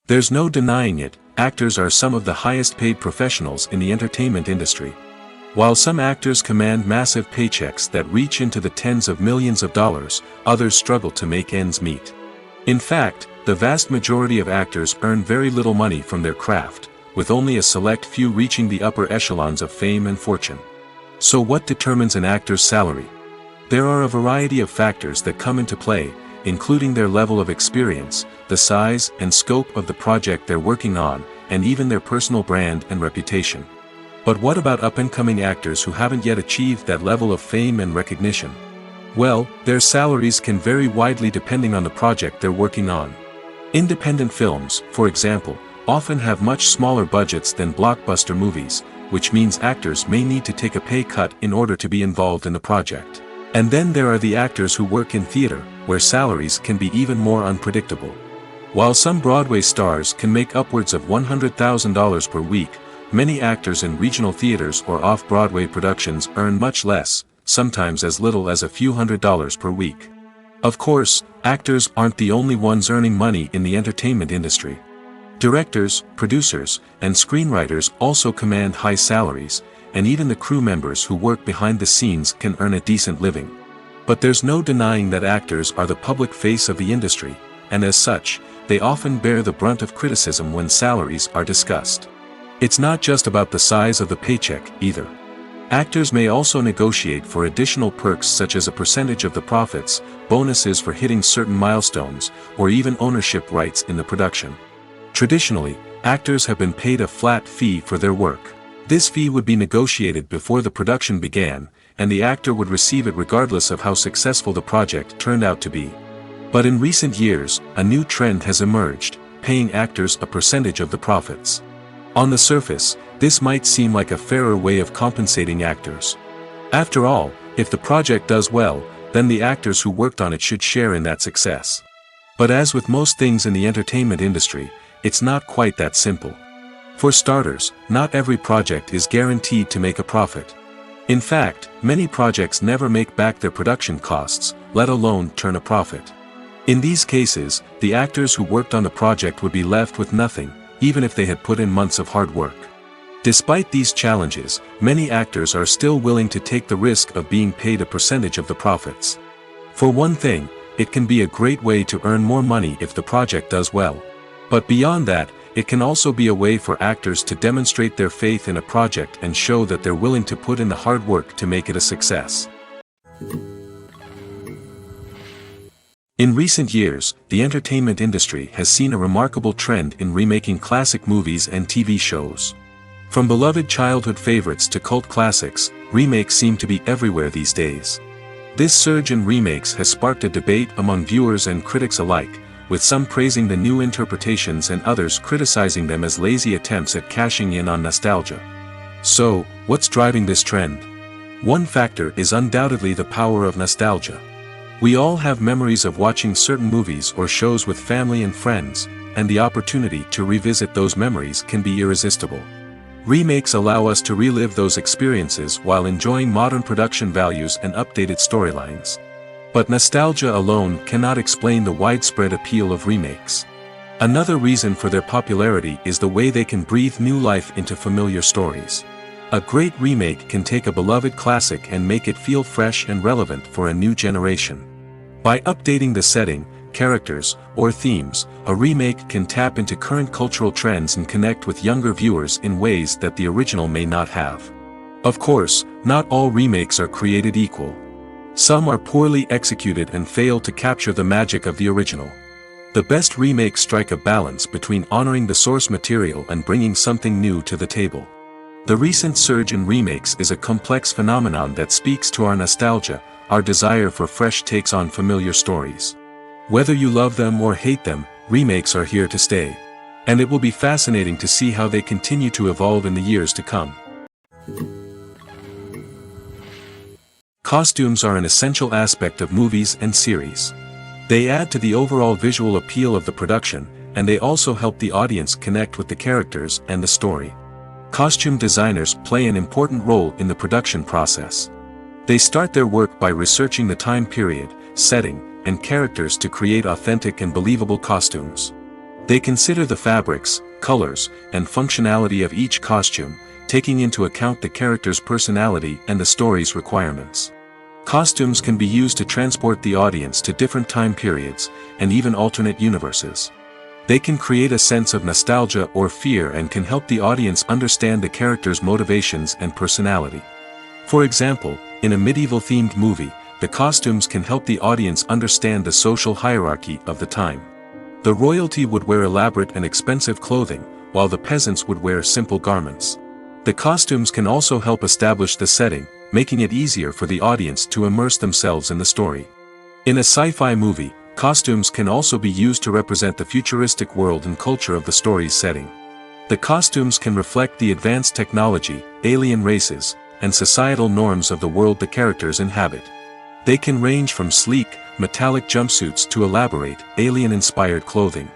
There's no denying it, actors are some of the highest paid professionals in the entertainment industry. While some actors command massive paychecks that reach into the tens of millions of dollars, others struggle to make ends meet. In fact, the vast majority of actors earn very little money from their craft, with only a select few reaching the upper echelons of fame and fortune. So what determines an actor's salary? There are a variety of factors that come into play, including their level of experience, the size and scope of the project they're working on, and even their personal brand and reputation. But what about up-and-coming actors who haven't yet achieved that level of fame and recognition? Well, their salaries can vary widely depending on the project they're working on. Independent films, for example, often have much smaller budgets than blockbuster movies, which means actors may need to take a pay cut in order to be involved in the project. And then there are the actors who work in theater, where salaries can be even more unpredictable. While some Broadway stars can make upwards of $100,000 per week, many actors in regional theaters or off-Broadway productions earn much less, sometimes as little as a few $100s per week. Of course, actors aren't the only ones earning money in the entertainment industry. Directors, producers, and screenwriters also command high salaries, and even the crew members who work behind the scenes can earn a decent living. But there's no denying that actors are the public face of the industry, and as such, they often bear the brunt of criticism when salaries are discussed. It's not just about the size of the paycheck, either. Actors may also negotiate for additional perks such as a percentage of the profits, bonuses for hitting certain milestones, or even ownership rights in the production. Traditionally, actors have been paid a flat fee for their work. This fee would be negotiated before the production began, and the actor would receive it regardless of how successful the project turned out to be. But in recent years, a new trend has emerged. start paying actors a percentage of the profits. On the surface, this might seem like a fairer way of compensating actors. After all, if the project does well, then the actors who worked on it should share in that success. But as with most things in the entertainment industry, it's not quite that simple. For starters, not every project is guaranteed to make a profit. In fact, many projects never make back their production costs, let alone turn a profit. In these cases, the actors who worked on the project would be left with nothing, even if they had put in months of hard work. Despite these challenges, many actors are still willing to take the risk of being paid a percentage of the profits. For one thing, it can be a great way to earn more money if the project does well. But beyond that, it can also be a way for actors to demonstrate their faith in a project and show that they're willing to put in the hard work to make it a success. In recent years, the entertainment industry has seen a remarkable trend in remaking classic movies and TV shows. From beloved childhood favorites to cult classics, remakes seem to be everywhere these days. This surge in remakes has sparked a debate among viewers and critics alike, with some praising the new interpretations and others criticizing them as lazy attempts at cashing in on nostalgia. So, what's driving this trend? One factor is undoubtedly the power of nostalgia. We all have memories of watching certain movies or shows with family and friends, and the opportunity to revisit those memories can be irresistible. Remakes allow us to relive those experiences while enjoying modern production values and updated storylines. But nostalgia alone cannot explain the widespread appeal of remakes. Another reason for their popularity is the way they can breathe new life into familiar stories. A great remake can take a beloved classic and make it feel fresh and relevant for a new generation. By updating the setting, characters, or themes, a remake can tap into current cultural trends and connect with younger viewers in ways that the original may not have. Of course, not all remakes are created equal. Some are poorly executed and fail to capture the magic of the original. The best remakes strike a balance between honoring the source material and bringing something new to the table. The recent surge in remakes is a complex phenomenon that speaks to our nostalgia, our desire for fresh takes on familiar stories. Whether you love them or hate them, remakes are here to stay. And it will be fascinating to see how they continue to evolve in the years to come. Costumes are an essential aspect of movies and series. They add to the overall visual appeal of the production, and they also help the audience connect with the characters and the story. Costume designers play an important role in the production process. They start their work by researching the time period, setting, and characters to create authentic and believable costumes. They consider the fabrics, colors, and functionality of each costume, taking into account the character's personality and the story's requirements. Costumes can be used to transport the audience to different time periods, and even alternate universes. They can create a sense of nostalgia or fear and can help the audience understand the character's motivations and personality. For example, in a medieval-themed movie, the costumes can help the audience understand the social hierarchy of the time. The royalty would wear elaborate and expensive clothing, while the peasants would wear simple garments. The costumes can also help establish the setting, making it easier for the audience to immerse themselves in the story. In a sci-fi movie, costumes can also be used to represent the futuristic world and culture of the story's setting. The costumes can reflect the advanced technology, alien races, and societal norms of the world the characters inhabit. They can range from sleek, metallic jumpsuits to elaborate, alien-inspired clothing.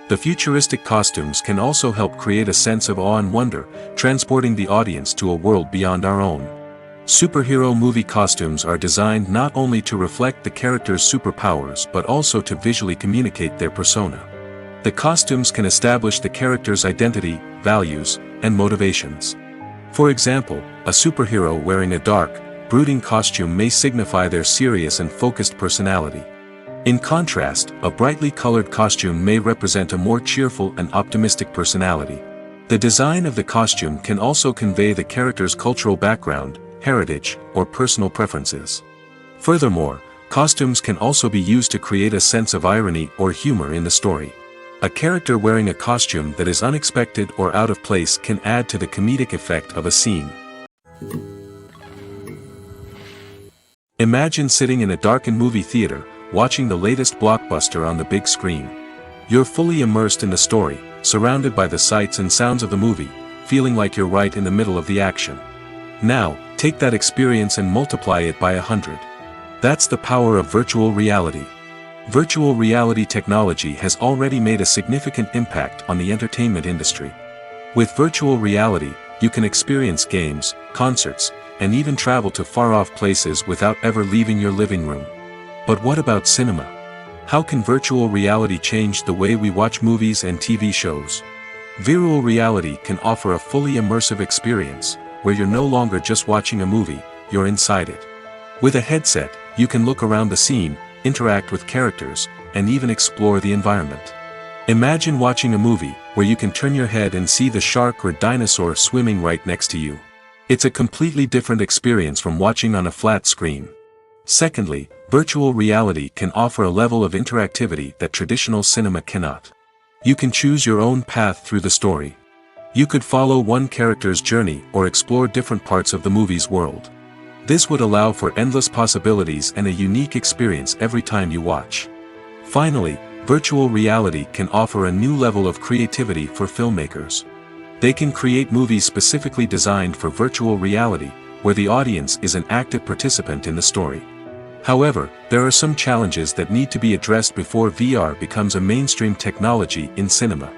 The futuristic costumes can also help create a sense of awe and wonder, transporting the audience to a world beyond our own. Superhero movie costumes are designed not only to reflect the character's superpowers but also to visually communicate their persona. The costumes can establish the character's identity, values, and motivations. For example, a superhero wearing a dark, brooding costume may signify their serious and focused personality. In contrast, a brightly colored costume may represent a more cheerful and optimistic personality. The design of the costume can also convey the character's cultural background, heritage, or personal preferences. Furthermore, costumes can also be used to create a sense of irony or humor in the story. A character wearing a costume that is unexpected or out of place can add to the comedic effect of a scene. Imagine sitting in a darkened movie theater, watching the latest blockbuster on the big screen. You're fully immersed in the story, surrounded by the sights and sounds of the movie, feeling like you're right in the middle of the action. Now, take that experience and multiply it by 100. That's the power of virtual reality. Virtual reality technology has already made a significant impact on the entertainment industry. With virtual reality, you can experience games, concerts, and even travel to far-off places without ever leaving your living room. But what about cinema? How can virtual reality change the way we watch movies and TV shows? Virtual reality can offer a fully immersive experience, where you're no longer just watching a movie, you're inside it. With a headset, you can look around the scene, interact with characters, and even explore the environment. Imagine watching a movie, where you can turn your head and see the shark or dinosaur swimming right next to you. It's a completely different experience from watching on a flat screen. Secondly, virtual reality can offer a level of interactivity that traditional cinema cannot. You can choose your own path through the story. You could follow one character's journey or explore different parts of the movie's world. This would allow for endless possibilities and a unique experience every time you watch. Finally, virtual reality can offer a new level of creativity for filmmakers. They can create movies specifically designed for virtual reality, where the audience is an active participant in the story. However, there are some challenges that need to be addressed before VR becomes a mainstream technology in cinema.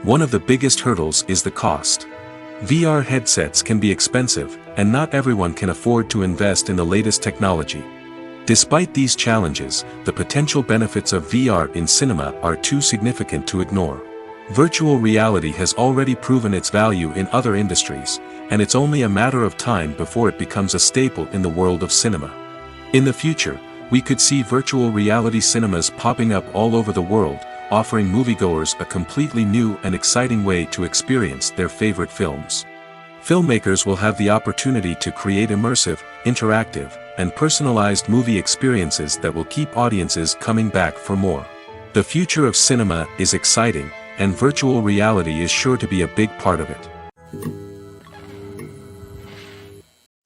One of the biggest hurdles is the cost. VR headsets can be expensive, and not everyone can afford to invest in the latest technology. Despite these challenges, the potential benefits of VR in cinema are too significant to ignore. Virtual reality has already proven its value in other industries, and it's only a matter of time before it becomes a staple in the world of cinema. In the future, we could see virtual reality cinemas popping up all over the world, offering moviegoers a completely new and exciting way to experience their favorite films. Filmmakers will have the opportunity to create immersive, interactive, and personalized movie experiences that will keep audiences coming back for more. The future of cinema is exciting, and virtual reality is sure to be a big part of it.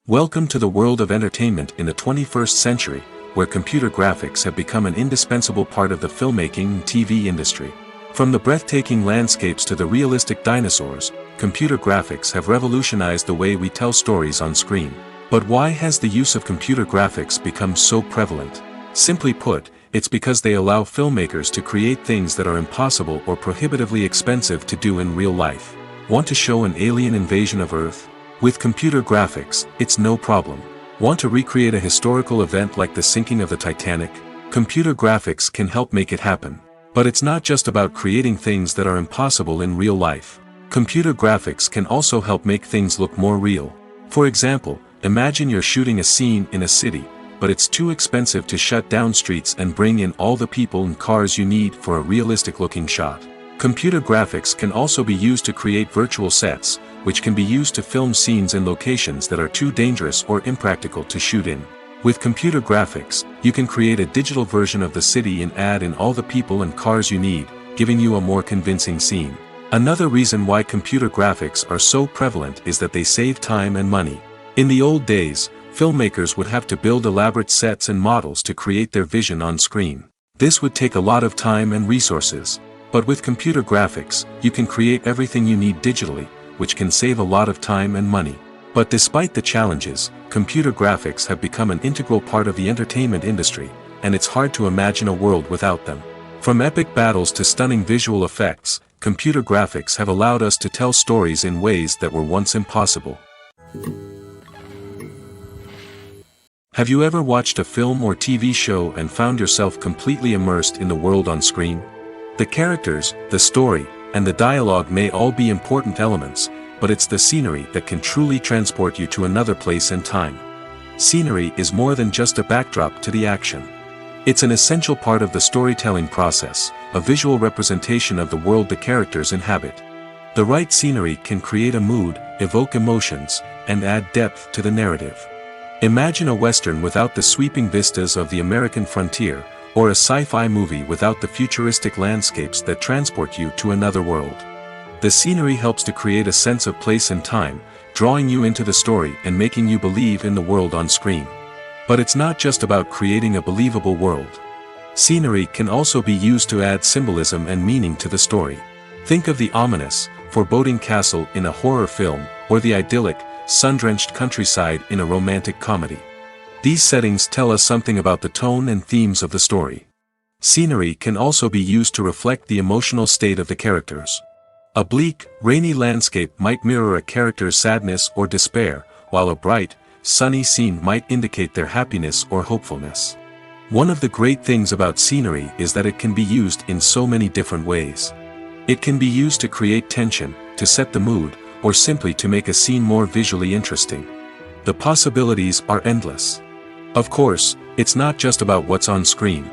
Welcome to the world of entertainment in the 21st century, where computer graphics have become an indispensable part of the filmmaking and TV industry. From the breathtaking landscapes to the realistic dinosaurs, computer graphics have revolutionized the way we tell stories on screen. But why has the use of computer graphics become so prevalent? Simply put, it's because they allow filmmakers to create things that are impossible or prohibitively expensive to do in real life. Want to show an alien invasion of Earth? With computer graphics, it's no problem. Want to recreate a historical event like the sinking of the Titanic? Computer graphics can help make it happen. But it's not just about creating things that are impossible in real life. Computer graphics can also help make things look more real. For example, imagine you're shooting a scene in a city, but it's too expensive to shut down streets and bring in all the people and cars you need for a realistic-looking shot. Computer graphics can also be used to create virtual sets, which can be used to film scenes in locations that are too dangerous or impractical to shoot in. With computer graphics, you can create a digital version of the city and add in all the people and cars you need, giving you a more convincing scene. Another reason why computer graphics are so prevalent is that they save time and money. In the old days, filmmakers would have to build elaborate sets and models to create their vision on screen. This would take a lot of time and resources. But with computer graphics, you can create everything you need digitally, which can save a lot of time and money. But despite the challenges, computer graphics have become an integral part of the entertainment industry, and it's hard to imagine a world without them. From epic battles to stunning visual effects, computer graphics have allowed us to tell stories in ways that were once impossible. Have you ever watched a film or TV show and found yourself completely immersed in the world on screen? The characters, the story, and the dialogue may all be important elements, but it's the scenery that can truly transport you to another place and time. Scenery is more than just a backdrop to the action. It's an essential part of the storytelling process, a visual representation of the world the characters inhabit. The right scenery can create a mood, evoke emotions, and add depth to the narrative. Imagine a Western without the sweeping vistas of the American frontier, or a sci-fi movie without the futuristic landscapes that transport you to another world. The scenery helps to create a sense of place and time, drawing you into the story and making you believe in the world on screen. But it's not just about creating a believable world. Scenery can also be used to add symbolism and meaning to the story. Think of the ominous, foreboding castle in a horror film, or the idyllic, sun-drenched countryside in a romantic comedy. These settings tell us something about the tone and themes of the story. Scenery can also be used to reflect the emotional state of the characters. A bleak, rainy landscape might mirror a character's sadness or despair, while a bright, sunny scene might indicate their happiness or hopefulness. One of the great things about scenery is that it can be used in so many different ways. It can be used to create tension, to set the mood, or simply to make a scene more visually interesting. The possibilities are endless. Of course, it's not just about what's on screen.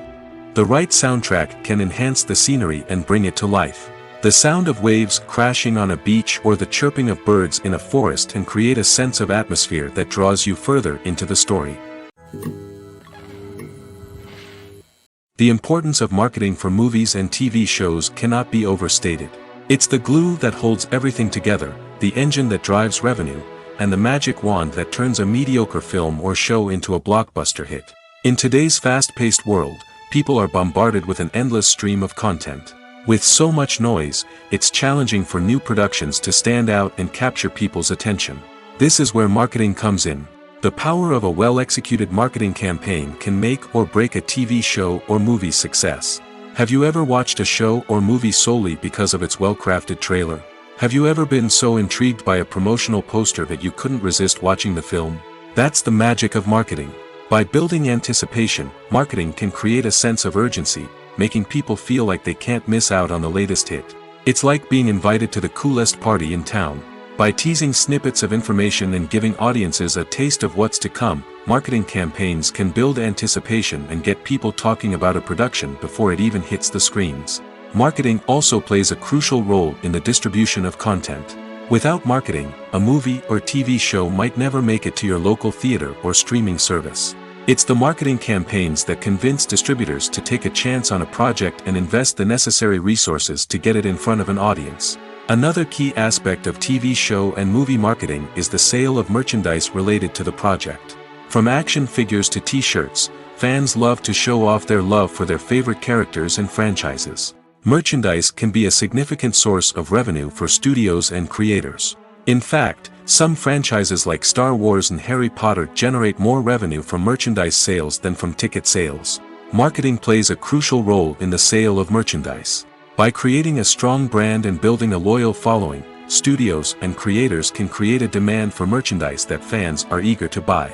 The right soundtrack can enhance the scenery and bring it to life. The sound of waves crashing on a beach or the chirping of birds in a forest can create a sense of atmosphere that draws you further into the story. The importance of marketing for movies and TV shows cannot be overstated. It's the glue that holds everything together, the engine that drives revenue, and the magic wand that turns a mediocre film or show into a blockbuster hit. In today's fast-paced world, people are bombarded with an endless stream of content. With so much noise, it's challenging for new productions to stand out and capture people's attention. This is where marketing comes in. The power of a well-executed marketing campaign can make or break a TV show or movie's success. Have you ever watched a show or movie solely because of its well-crafted trailer? Have you ever been so intrigued by a promotional poster that you couldn't resist watching the film? That's the magic of marketing. By building anticipation, marketing can create a sense of urgency, making people feel like they can't miss out on the latest hit. It's like being invited to the coolest party in town. By teasing snippets of information and giving audiences a taste of what's to come, marketing campaigns can build anticipation and get people talking about a production before it even hits the screens. Marketing also plays a crucial role in the distribution of content. Without marketing, a movie or TV show might never make it to your local theater or streaming service. It's the marketing campaigns that convince distributors to take a chance on a project and invest the necessary resources to get it in front of an audience. Another key aspect of TV show and movie marketing is the sale of merchandise related to the project. From action figures to t-shirts, fans love to show off their love for their favorite characters and franchises. Merchandise can be a significant source of revenue for studios and creators. In fact, some franchises like Star Wars and Harry Potter generate more revenue from merchandise sales than from ticket sales. Marketing plays a crucial role in the sale of merchandise. By creating a strong brand and building a loyal following, studios and creators can create a demand for merchandise that fans are eager to buy.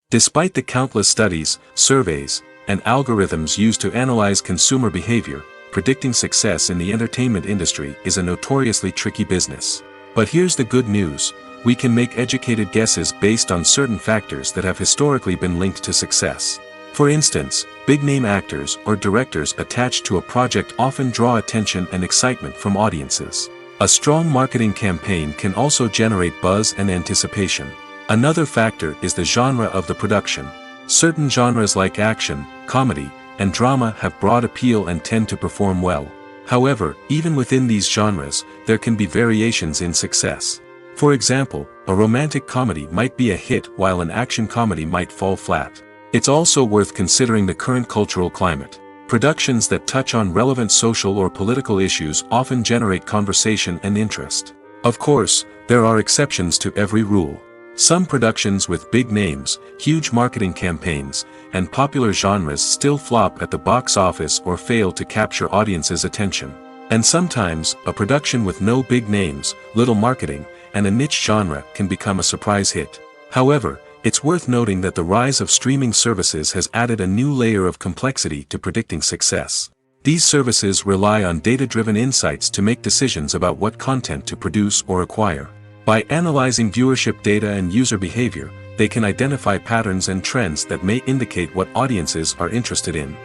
Despite the countless studies, surveys, and algorithms used to analyze consumer behavior, predicting success in the entertainment industry is a notoriously tricky business. But here's the good news: we can make educated guesses based on certain factors that have historically been linked to success. For instance, big-name actors or directors attached to a project often draw attention and excitement from audiences. A strong marketing campaign can also generate buzz and anticipation. Another factor is the genre of the production. Certain genres like action, comedy, and drama have broad appeal and tend to perform well. However, even within these genres, there can be variations in success. For example, a romantic comedy might be a hit while an action comedy might fall flat. It's also worth considering the current cultural climate. Productions that touch on relevant social or political issues often generate conversation and interest. Of course, there are exceptions to every rule. Some productions with big names, huge marketing campaigns, and popular genres still flop at the box office or fail to capture audiences' attention. And sometimes, a production with no big names, little marketing, and a niche genre can become a surprise hit. However, it's worth noting that the rise of streaming services has added a new layer of complexity to predicting success. These services rely on data-driven insights to make decisions about what content to produce or acquire. By analyzing viewership data and user behavior, they can identify patterns and trends that may indicate what audiences are interested in.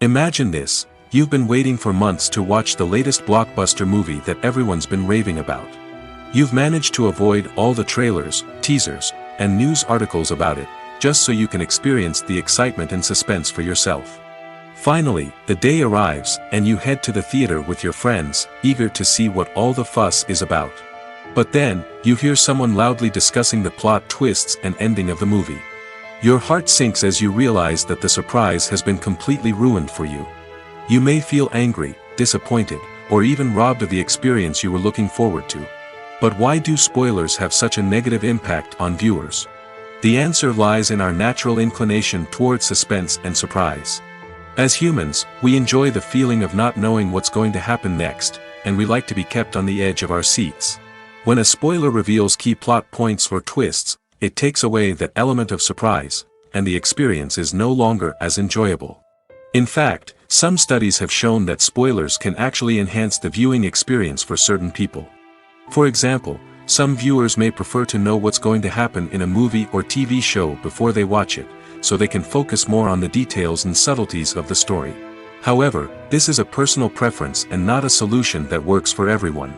Imagine this: you've been waiting for months to watch the latest blockbuster movie that everyone's been raving about. You've managed to avoid all the trailers, teasers, and news articles about it, just so you can experience the excitement and suspense for yourself. Finally, the day arrives, and you head to the theater with your friends, eager to see what all the fuss is about. But then, you hear someone loudly discussing the plot twists and ending of the movie. Your heart sinks as you realize that the surprise has been completely ruined for you. You may feel angry, disappointed, or even robbed of the experience you were looking forward to. But why do spoilers have such a negative impact on viewers? The answer lies in our natural inclination towards suspense and surprise. As humans, we enjoy the feeling of not knowing what's going to happen next, and we like to be kept on the edge of our seats. When a spoiler reveals key plot points or twists, it takes away that element of surprise, and the experience is no longer as enjoyable. In fact, some studies have shown that spoilers can actually enhance the viewing experience for certain people. For example, some viewers may prefer to know what's going to happen in a movie or TV show before they watch it, so they can focus more on the details and subtleties of the story. However, this is a personal preference and not a solution that works for everyone.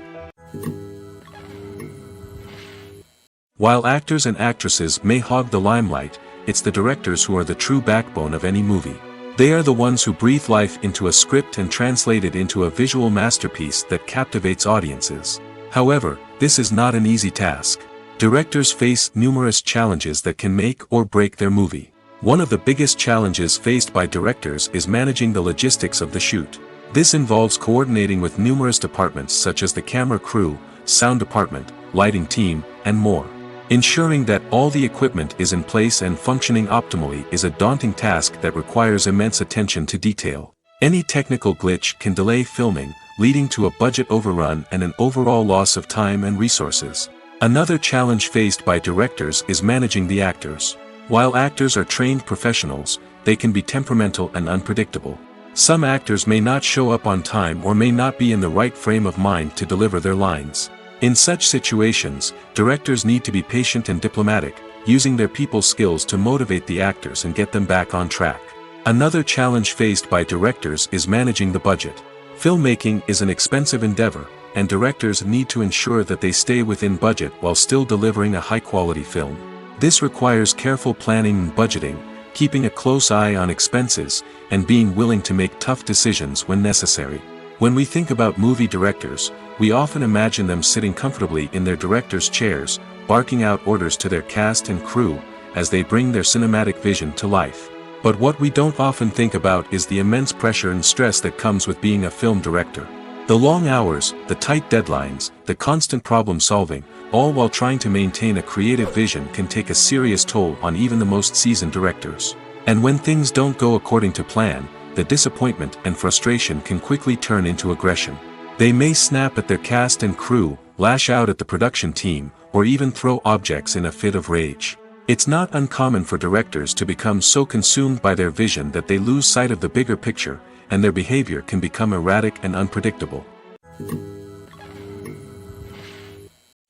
While actors and actresses may hog the limelight, it's the directors who are the true backbone of any movie. They are the ones who breathe life into a script and translate it into a visual masterpiece that captivates audiences. However, this is not an easy task. Directors face numerous challenges that can make or break their movie. One of the biggest challenges faced by directors is managing the logistics of the shoot. This involves coordinating with numerous departments such as the camera crew, sound department, lighting team, and more. Ensuring that all the equipment is in place and functioning optimally is a daunting task that requires immense attention to detail. Any technical glitch can delay filming, leading to a budget overrun and an overall loss of time and resources. Another challenge faced by directors is managing the actors. While actors are trained professionals, they can be temperamental and unpredictable. Some actors may not show up on time or may not be in the right frame of mind to deliver their lines. In such situations, directors need to be patient and diplomatic, using their people skills to motivate the actors and get them back on track. Another challenge faced by directors is managing the budget. Filmmaking is an expensive endeavor, and directors need to ensure that they stay within budget while still delivering a high-quality film. This requires careful planning and budgeting, keeping a close eye on expenses, and being willing to make tough decisions when necessary. When we think about movie directors, we often imagine them sitting comfortably in their director's chairs, barking out orders to their cast and crew, as they bring their cinematic vision to life. But what we don't often think about is the immense pressure and stress that comes with being a film director. The long hours, the tight deadlines, the constant problem solving, all while trying to maintain a creative vision can take a serious toll on even the most seasoned directors. And when things don't go according to plan, the disappointment and frustration can quickly turn into aggression. They may snap at their cast and crew, lash out at the production team, or even throw objects in a fit of rage. It's not uncommon for directors to become so consumed by their vision that they lose sight of the bigger picture, and their behavior can become erratic and unpredictable.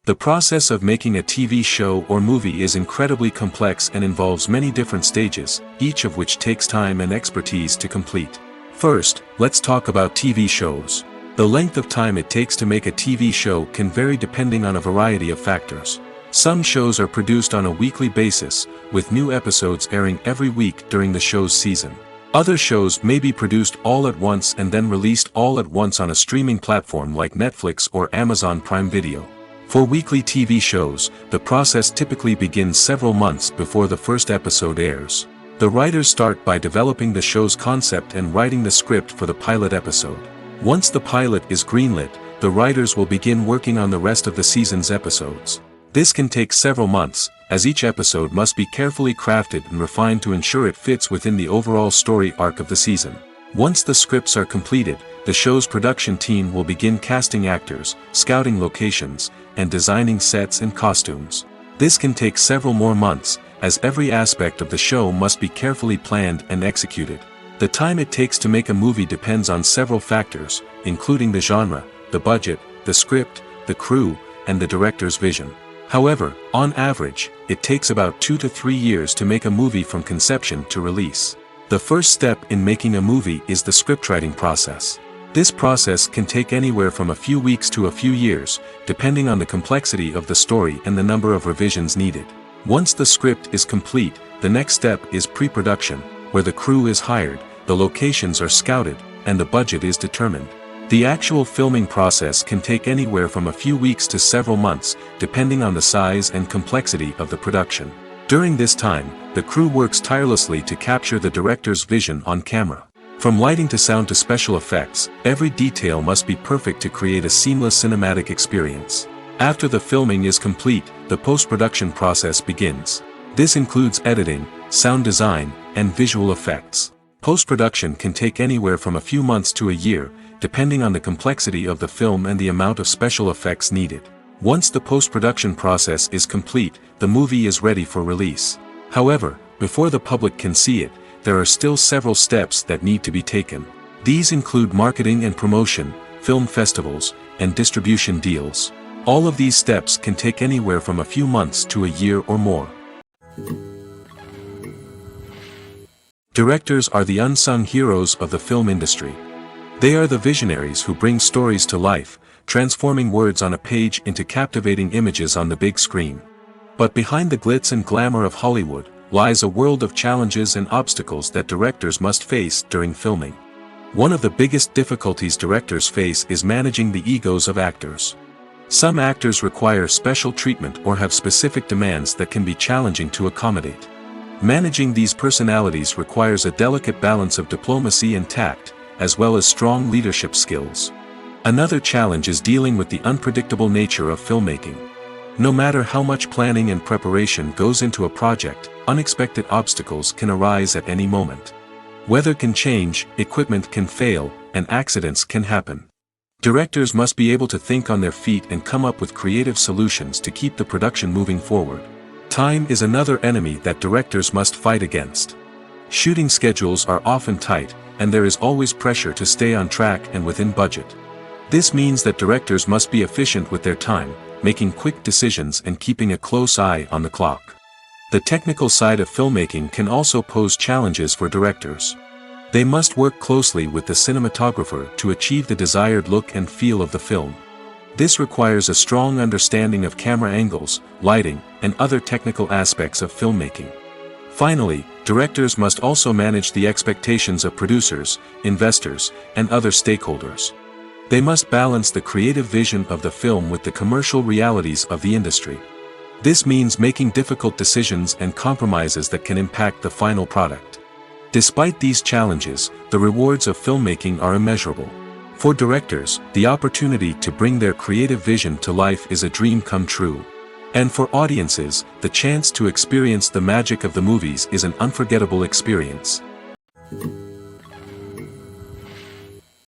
The process of making a TV show or movie is incredibly complex and involves many different stages, each of which takes time and expertise to complete. First, let's talk about TV shows. The length of time it takes to make a TV show can vary depending on a variety of factors. Some shows are produced on a weekly basis, with new episodes airing every week during the show's season. Other shows may be produced all at once and then released all at once on a streaming platform like Netflix or Amazon Prime Video. For weekly TV shows, the process typically begins several months before the first episode airs. The writers start by developing the show's concept and writing the script for the pilot episode. Once the pilot is greenlit, the writers will begin working on the rest of the season's episodes. This can take several months, as each episode must be carefully crafted and refined to ensure it fits within the overall story arc of the season. Once the scripts are completed, the show's production team will begin casting actors, scouting locations, and designing sets and costumes. This can take several more months, as every aspect of the show must be carefully planned and executed. The time it takes to make a movie depends on several factors, including the genre, the budget, the script, the crew, and the director's vision. However, on average, it takes about 2 to 3 years to make a movie from conception to release. The first step in making a movie is the scriptwriting process. This process can take anywhere from a few weeks to a few years, depending on the complexity of the story and the number of revisions needed. Once the script is complete, the next step is pre-production, where the crew is hired, the locations are scouted, and the budget is determined. The actual filming process can take anywhere from a few weeks to several months, depending on the size and complexity of the production. During this time, the crew works tirelessly to capture the director's vision on camera. From lighting to sound to special effects, every detail must be perfect to create a seamless cinematic experience. After the filming is complete, the post-production process begins. This includes editing, sound design, and visual effects. Post-production can take anywhere from a few months to a year, depending on the complexity of the film and the amount of special effects needed. Once the post-production process is complete, the movie is ready for release. However, before the public can see it, there are still several steps that need to be taken. These include marketing and promotion, film festivals, and distribution deals. All of these steps can take anywhere from a few months to a year or more. Directors are the unsung heroes of the film industry. They are the visionaries who bring stories to life, transforming words on a page into captivating images on the big screen. But behind the glitz and glamour of Hollywood, lies a world of challenges and obstacles that directors must face during filming. One of the biggest difficulties directors face is managing the egos of actors. Some actors require special treatment or have specific demands that can be challenging to accommodate. Managing these personalities requires a delicate balance of diplomacy and tact, as well as strong leadership skills. Another challenge is dealing with the unpredictable nature of filmmaking. No matter how much planning and preparation goes into a project, unexpected obstacles can arise at any moment. Weather can change, equipment can fail, and accidents can happen. Directors must be able to think on their feet and come up with creative solutions to keep the production moving forward. Time is another enemy that directors must fight against. Shooting schedules are often tight, and there is always pressure to stay on track and within budget. This means that directors must be efficient with their time, making quick decisions and keeping a close eye on the clock. The technical side of filmmaking can also pose challenges for directors. They must work closely with the cinematographer to achieve the desired look and feel of the film. This requires a strong understanding of camera angles, lighting, and other technical aspects of filmmaking. Finally, directors must also manage the expectations of producers, investors, and other stakeholders. They must balance the creative vision of the film with the commercial realities of the industry. This means making difficult decisions and compromises that can impact the final product. Despite these challenges, the rewards of filmmaking are immeasurable. For directors, the opportunity to bring their creative vision to life is a dream come true. And for audiences, the chance to experience the magic of the movies is an unforgettable experience.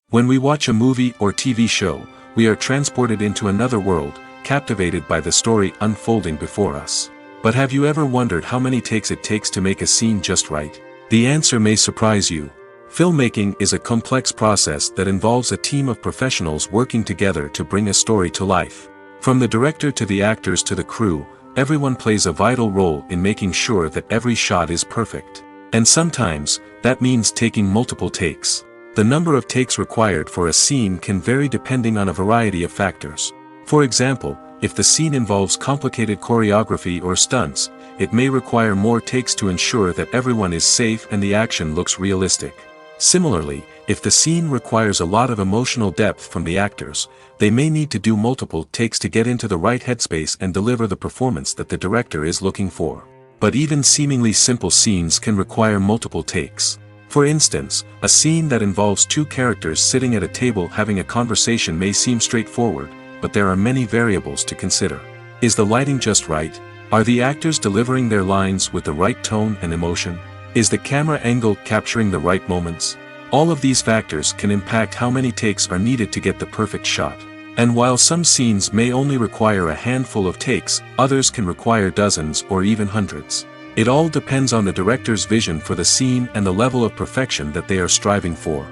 When we watch a movie or TV show, we are transported into another world, captivated by the story unfolding before us. But have you ever wondered how many takes it takes to make a scene just right? The answer may surprise you. Filmmaking is a complex process that involves a team of professionals working together to bring a story to life. From the director to the actors to the crew, everyone plays a vital role in making sure that every shot is perfect. And sometimes, that means taking multiple takes. The number of takes required for a scene can vary depending on a variety of factors. For example, if the scene involves complicated choreography or stunts, it may require more takes to ensure that everyone is safe and the action looks realistic. Similarly, if the scene requires a lot of emotional depth from the actors, they may need to do multiple takes to get into the right headspace and deliver the performance that the director is looking for. But even seemingly simple scenes can require multiple takes. For instance, a scene that involves two characters sitting at a table having a conversation may seem straightforward, but there are many variables to consider. Is the lighting just right? Are the actors delivering their lines with the right tone and emotion? Is the camera angle capturing the right moments? All of these factors can impact how many takes are needed to get the perfect shot. And while some scenes may only require a handful of takes, others can require dozens or even hundreds. It all depends on the director's vision for the scene and the level of perfection that they are striving for.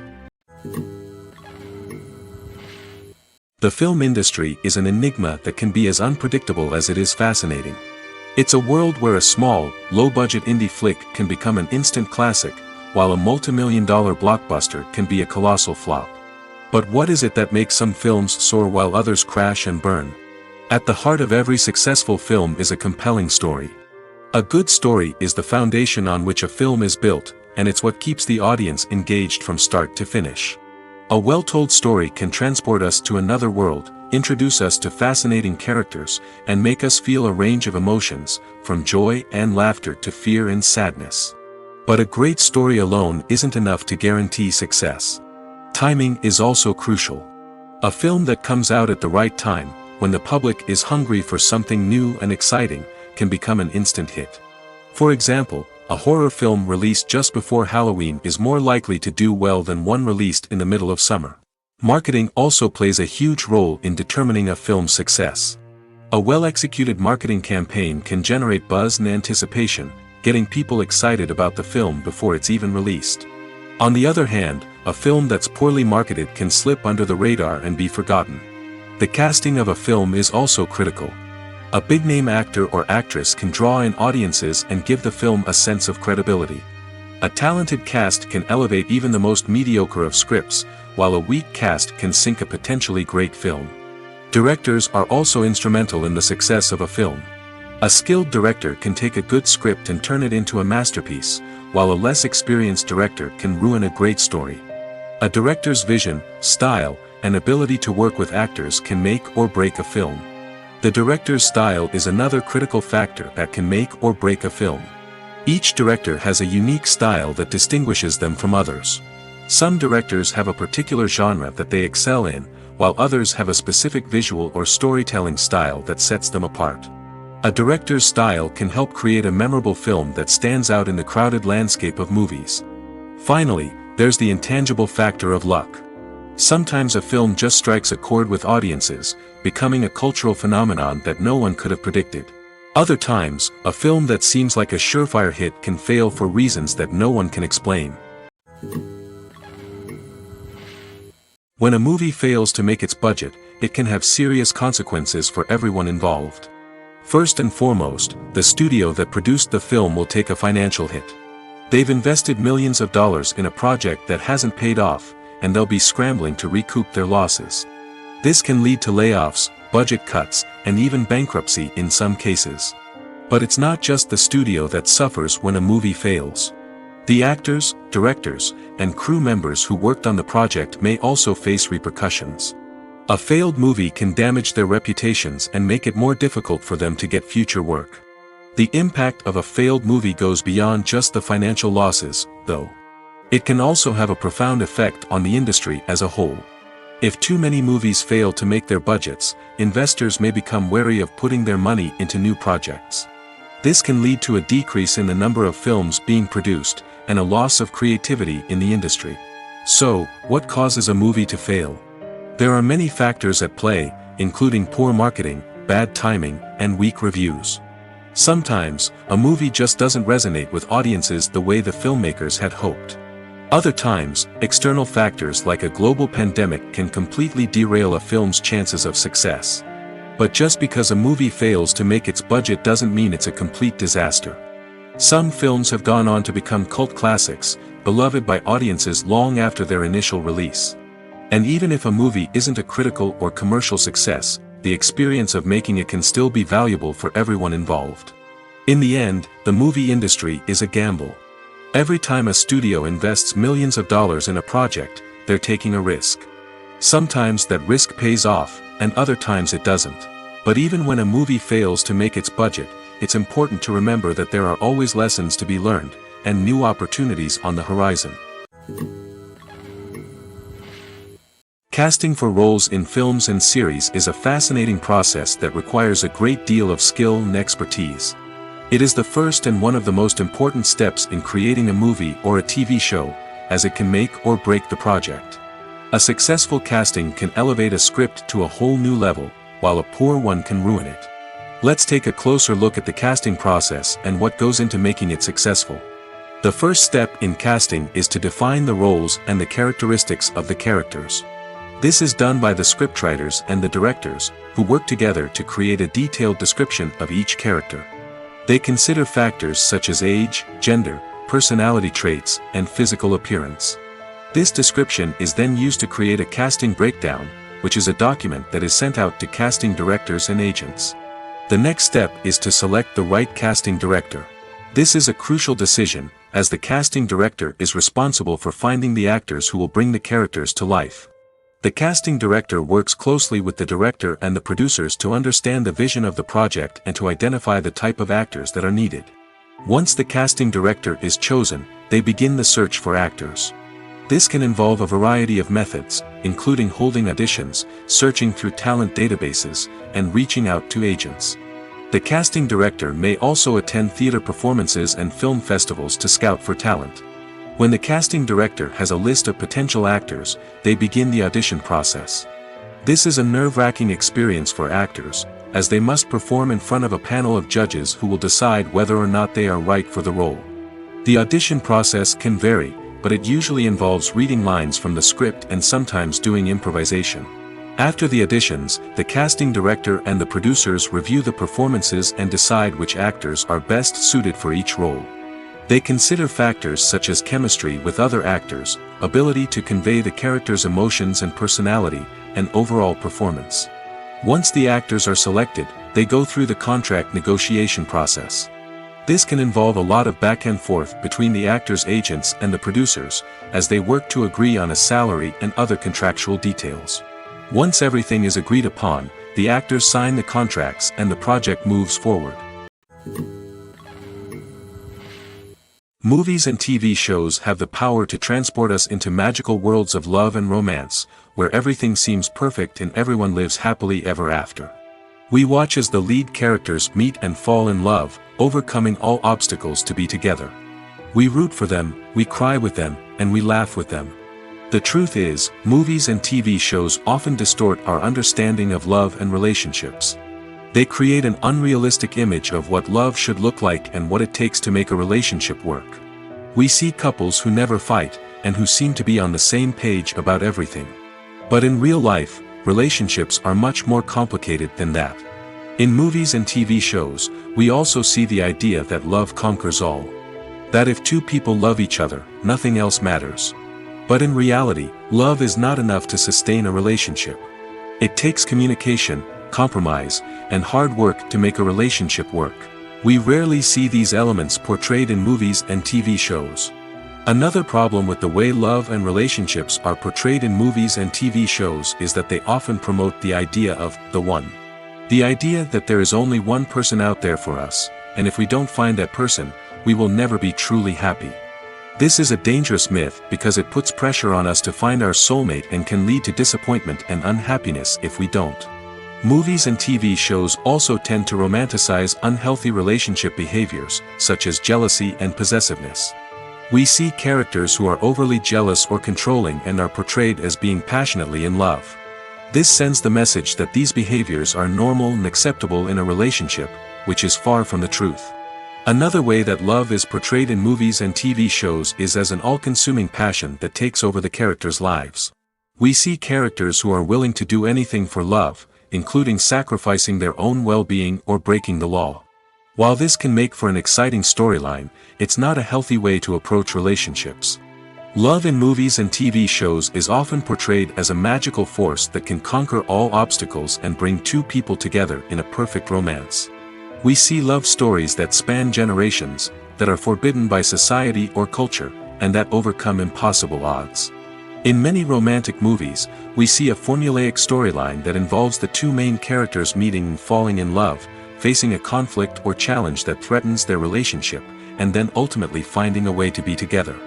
The film industry is an enigma that can be as unpredictable as it is fascinating. It's a world where a small, low-budget indie flick can become an instant classic, while a multi-million-dollar blockbuster can be a colossal flop. But what is it that makes some films soar while others crash and burn? At the heart of every successful film is a compelling story. A good story is the foundation on which a film is built, and it's what keeps the audience engaged from start to finish. A well-told story can transport us to another world, introduce us to fascinating characters, and make us feel a range of emotions, from joy and laughter to fear and sadness. But a great story alone isn't enough to guarantee success. Timing is also crucial. A film that comes out at the right time, when the public is hungry for something new and exciting, can become an instant hit. For example, a horror film released just before Halloween is more likely to do well than one released in the middle of summer. Marketing also plays a huge role in determining a film's success. A well-executed marketing campaign can generate buzz and anticipation, getting people excited about the film before it's even released. On the other hand, a film that's poorly marketed can slip under the radar and be forgotten. The casting of a film is also critical. A big-name actor or actress can draw in audiences and give the film a sense of credibility. A talented cast can elevate even the most mediocre of scripts, while a weak cast can sink a potentially great film. Directors are also instrumental in the success of a film. A skilled director can take a good script and turn it into a masterpiece, while a less experienced director can ruin a great story. A director's vision, style, and ability to work with actors can make or break a film. The director's style is another critical factor that can make or break a film. Each director has a unique style that distinguishes them from others. Some directors have a particular genre that they excel in, while others have a specific visual or storytelling style that sets them apart. A director's style can help create a memorable film that stands out in the crowded landscape of movies. Finally, there's the intangible factor of luck. Sometimes a film just strikes a chord with audiences, becoming a cultural phenomenon that no one could have predicted. Other times, a film that seems like a surefire hit can fail for reasons that no one can explain. When a movie fails to make its budget, it can have serious consequences for everyone involved. First and foremost, the studio that produced the film will take a financial hit. They've invested millions of dollars in a project that hasn't paid off, and they'll be scrambling to recoup their losses. This can lead to layoffs, budget cuts, and even bankruptcy in some cases. But it's not just the studio that suffers when a movie fails. The actors, directors, and crew members who worked on the project may also face repercussions. A failed movie can damage their reputations and make it more difficult for them to get future work. The impact of a failed movie goes beyond just the financial losses, though. It can also have a profound effect on the industry as a whole. If too many movies fail to make their budgets, investors may become wary of putting their money into new projects. This can lead to a decrease in the number of films being produced, and a loss of creativity in the industry. So, what causes a movie to fail? There are many factors at play, including poor marketing, bad timing, and weak reviews. Sometimes, a movie just doesn't resonate with audiences the way the filmmakers had hoped. Other times, external factors like a global pandemic can completely derail a film's chances of success. But just because a movie fails to make its budget doesn't mean it's a complete disaster. Some films have gone on to become cult classics, beloved by audiences long after their initial release. And even if a movie isn't a critical or commercial success, the experience of making it can still be valuable for everyone involved. In the end, the movie industry is a gamble. Every time a studio invests millions of dollars in a project, they're taking a risk. Sometimes that risk pays off, and other times it doesn't. But even when a movie fails to make its budget, it's important to remember that there are always lessons to be learned, and new opportunities on the horizon. Casting for roles in films and series is a fascinating process that requires a great deal of skill and expertise. It is the first and one of the most important steps in creating a movie or a TV show, as it can make or break the project. A successful casting can elevate a script to a whole new level, while a poor one can ruin it. Let's take a closer look at the casting process and what goes into making it successful. The first step in casting is to define the roles and the characteristics of the characters. This is done by the scriptwriters and the directors, who work together to create a detailed description of each character. They consider factors such as age, gender, personality traits, and physical appearance. This description is then used to create a casting breakdown, which is a document that is sent out to casting directors and agents. The next step is to select the right casting director. This is a crucial decision, as the casting director is responsible for finding the actors who will bring the characters to life. The casting director works closely with the director and the producers to understand the vision of the project and to identify the type of actors that are needed. Once the casting director is chosen, they begin the search for actors. This can involve a variety of methods, including holding auditions, searching through talent databases, and reaching out to agents. The casting director may also attend theater performances and film festivals to scout for talent. When the casting director has a list of potential actors, they begin the audition process. This is a nerve-wracking experience for actors, as they must perform in front of a panel of judges who will decide whether or not they are right for the role. The audition process can vary, but it usually involves reading lines from the script and sometimes doing improvisation. After the auditions, the casting director and the producers review the performances and decide which actors are best suited for each role. They consider factors such as chemistry with other actors, ability to convey the character's emotions and personality, and overall performance. Once the actors are selected, they go through the contract negotiation process. This can involve a lot of back and forth between the actors' agents and the producers, as they work to agree on a salary and other contractual details. Once everything is agreed upon, the actors sign the contracts and the project moves forward. Movies and TV shows have the power to transport us into magical worlds of love and romance, where everything seems perfect and everyone lives happily ever after. We watch as the lead characters meet and fall in love, overcoming all obstacles to be together. We root for them, we cry with them, and we laugh with them. The truth is, movies and TV shows often distort our understanding of love and relationships. They create an unrealistic image of what love should look like and what it takes to make a relationship work. We see couples who never fight, and who seem to be on the same page about everything. But in real life, relationships are much more complicated than that. In movies and TV shows, we also see the idea that love conquers all. That if two people love each other, nothing else matters. But in reality, love is not enough to sustain a relationship. It takes communication, compromise, and hard work to make a relationship work. We rarely see these elements portrayed in movies and TV shows. Another problem with the way love and relationships are portrayed in movies and TV shows is that they often promote the idea of the one. The idea that there is only one person out there for us, and if we don't find that person, we will never be truly happy. This is a dangerous myth because it puts pressure on us to find our soulmate and can lead to disappointment and unhappiness if we don't. Movies and TV shows also tend to romanticize unhealthy relationship behaviors, such as jealousy and possessiveness. We see characters who are overly jealous or controlling and are portrayed as being passionately in love. This sends the message that these behaviors are normal and acceptable in a relationship, which is far from the truth. Another way that love is portrayed in movies and TV shows is as an all-consuming passion that takes over the characters' lives. We see characters who are willing to do anything for love, including sacrificing their own well-being or breaking the law. While this can make for an exciting storyline, it's not a healthy way to approach relationships. Love in movies and TV shows is often portrayed as a magical force that can conquer all obstacles and bring two people together in a perfect romance. We see love stories that span generations, that are forbidden by society or culture, and that overcome impossible odds. In many romantic movies, we see a formulaic storyline that involves the two main characters meeting and falling in love, facing a conflict or challenge that threatens their relationship, and then ultimately finding a way to be together.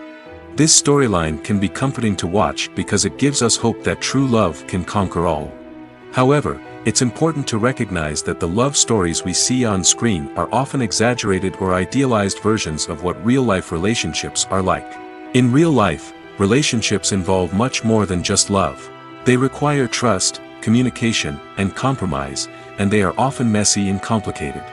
This storyline can be comforting to watch because it gives us hope that true love can conquer all. However, it's important to recognize that the love stories we see on screen are often exaggerated or idealized versions of what real-life relationships are like. In real life, relationships involve much more than just love. They require trust, communication, and compromise, and they are often messy and complicated.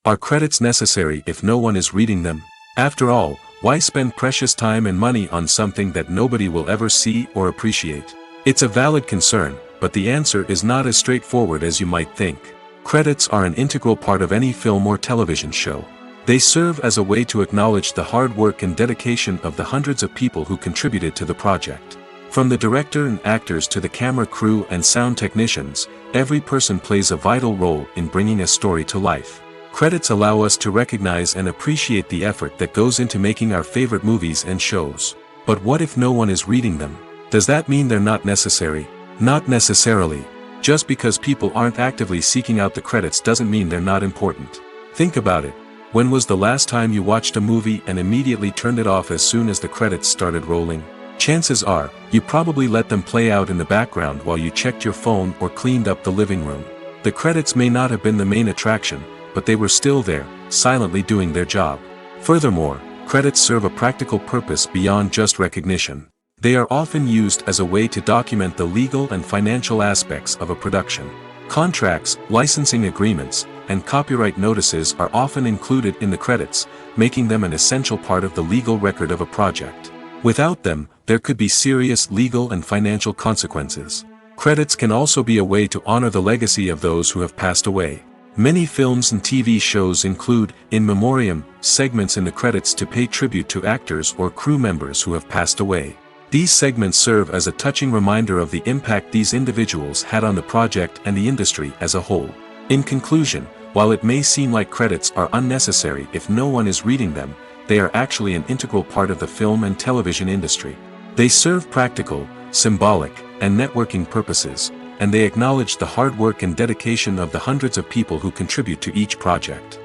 Are credits necessary if no one is reading them? After all, why spend precious time and money on something that nobody will ever see or appreciate? It's a valid concern, but the answer is not as straightforward as you might think. Credits are an integral part of any film or television show. They serve as a way to acknowledge the hard work and dedication of the hundreds of people who contributed to the project. From the director and actors to the camera crew and sound technicians, every person plays a vital role in bringing a story to life. Credits allow us to recognize and appreciate the effort that goes into making our favorite movies and shows. But what if no one is reading them? Does that mean they're not necessary? Not necessarily. Just because people aren't actively seeking out the credits doesn't mean they're not important. Think about it. When was the last time you watched a movie and immediately turned it off as soon as the credits started rolling? Chances are, you probably let them play out in the background while you checked your phone or cleaned up the living room. The credits may not have been the main attraction, but they were still there, silently doing their job. Furthermore, credits serve a practical purpose beyond just recognition. They are often used as a way to document the legal and financial aspects of a production. Contracts, licensing agreements, and copyright notices are often included in the credits, making them an essential part of the legal record of a project. Without them, there could be serious legal and financial consequences. Credits can also be a way to honor the legacy of those who have passed away. Many films and TV shows include, in memoriam, segments in the credits to pay tribute to actors or crew members who have passed away. These segments serve as a touching reminder of the impact these individuals had on the project and the industry as a whole. In conclusion, while it may seem like credits are unnecessary if no one is reading them, they are actually an integral part of the film and television industry. They serve practical, symbolic, and networking purposes, and they acknowledge the hard work and dedication of the hundreds of people who contribute to each project.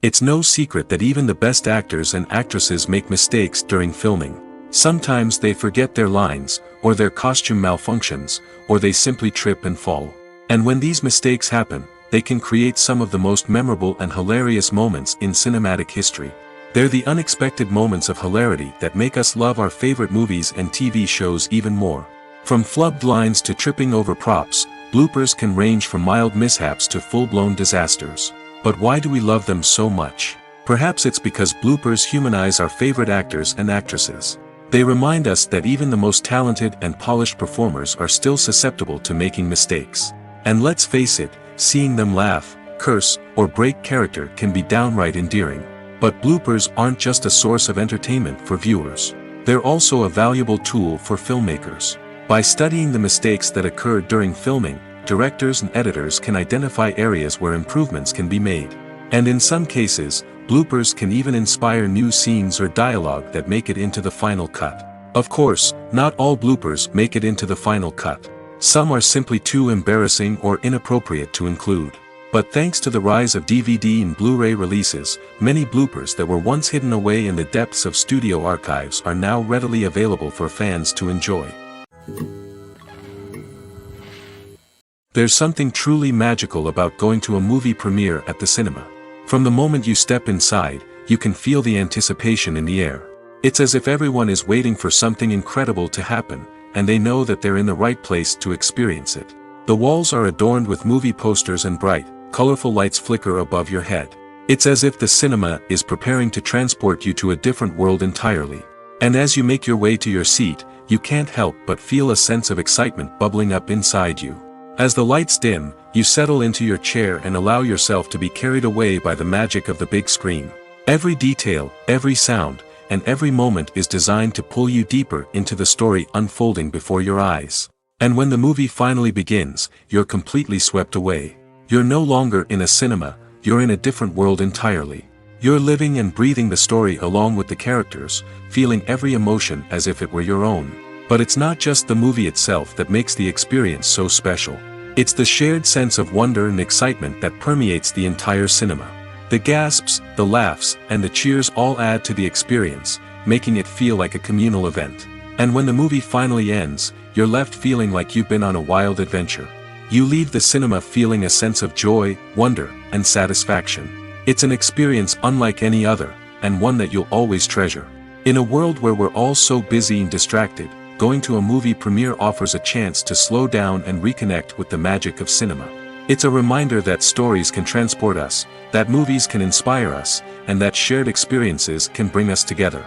It's no secret that even the best actors and actresses make mistakes during filming. Sometimes they forget their lines, or their costume malfunctions, or they simply trip and fall. And when these mistakes happen, they can create some of the most memorable and hilarious moments in cinematic history. They're the unexpected moments of hilarity that make us love our favorite movies and TV shows even more. From flubbed lines to tripping over props, bloopers can range from mild mishaps to full-blown disasters. But why do we love them so much? Perhaps it's because bloopers humanize our favorite actors and actresses. They remind us that even the most talented and polished performers are still susceptible to making mistakes. And let's face it, seeing them laugh, curse, or break character can be downright endearing. But bloopers aren't just a source of entertainment for viewers. They're also a valuable tool for filmmakers. By studying the mistakes that occurred during filming, directors and editors can identify areas where improvements can be made. And in some cases, bloopers can even inspire new scenes or dialogue that make it into the final cut. Of course, not all bloopers make it into the final cut. Some are simply too embarrassing or inappropriate to include. But thanks to the rise of DVD and Blu-ray releases, many bloopers that were once hidden away in the depths of studio archives are now readily available for fans to enjoy. There's something truly magical about going to a movie premiere at the cinema. From the moment you step inside, you can feel the anticipation in the air. It's as if everyone is waiting for something incredible to happen, and they know that they're in the right place to experience it. The walls are adorned with movie posters and bright, colorful lights flicker above your head. It's as if the cinema is preparing to transport you to a different world entirely. And as you make your way to your seat, you can't help but feel a sense of excitement bubbling up inside you. As the lights dim, you settle into your chair and allow yourself to be carried away by the magic of the big screen. Every detail, every sound, and every moment is designed to pull you deeper into the story unfolding before your eyes. And when the movie finally begins, you're completely swept away. You're no longer in a cinema, you're in a different world entirely. You're living and breathing the story along with the characters, feeling every emotion as if it were your own. But it's not just the movie itself that makes the experience so special. It's the shared sense of wonder and excitement that permeates the entire cinema. The gasps, the laughs, and the cheers all add to the experience, making it feel like a communal event. And when the movie finally ends, you're left feeling like you've been on a wild adventure. You leave the cinema feeling a sense of joy, wonder, and satisfaction. It's an experience unlike any other, and one that you'll always treasure. In a world where we're all so busy and distracted, going to a movie premiere offers a chance to slow down and reconnect with the magic of cinema. It's a reminder that stories can transport us, that movies can inspire us, and that shared experiences can bring us together.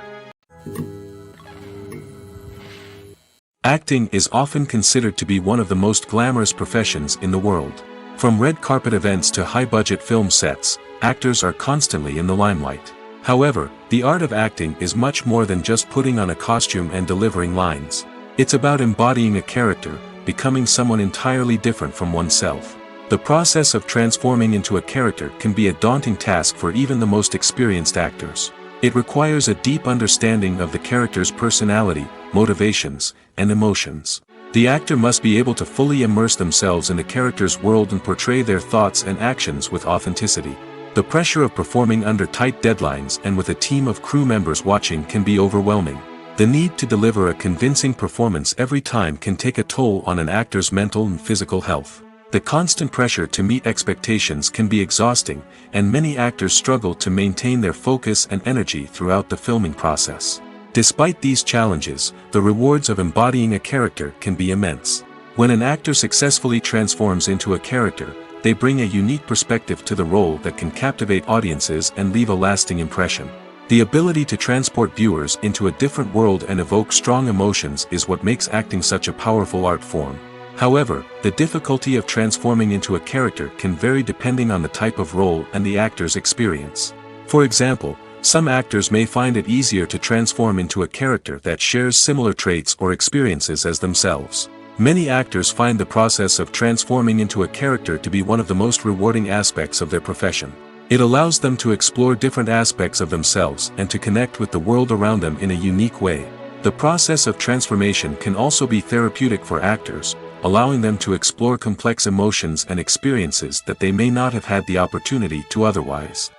Acting is often considered to be one of the most glamorous professions in the world. From red carpet events to high-budget film sets, actors are constantly in the limelight. However, the art of acting is much more than just putting on a costume and delivering lines. It's about embodying a character, becoming someone entirely different from oneself. The process of transforming into a character can be a daunting task for even the most experienced actors. It requires a deep understanding of the character's personality, motivations, and emotions. The actor must be able to fully immerse themselves in the character's world and portray their thoughts and actions with authenticity. The pressure of performing under tight deadlines and with a team of crew members watching can be overwhelming. The need to deliver a convincing performance every time can take a toll on an actor's mental and physical health. The constant pressure to meet expectations can be exhausting, and many actors struggle to maintain their focus and energy throughout the filming process. Despite these challenges, the rewards of embodying a character can be immense. When an actor successfully transforms into a character, they bring a unique perspective to the role that can captivate audiences and leave a lasting impression. The ability to transport viewers into a different world and evoke strong emotions is what makes acting such a powerful art form. However, the difficulty of transforming into a character can vary depending on the type of role and the actor's experience. For example, some actors may find it easier to transform into a character that shares similar traits or experiences as themselves. Many actors find the process of transforming into a character to be one of the most rewarding aspects of their profession. It allows them to explore different aspects of themselves and to connect with the world around them in a unique way. The process of transformation can also be therapeutic for actors, allowing them to explore complex emotions and experiences that they may not have had the opportunity to otherwise.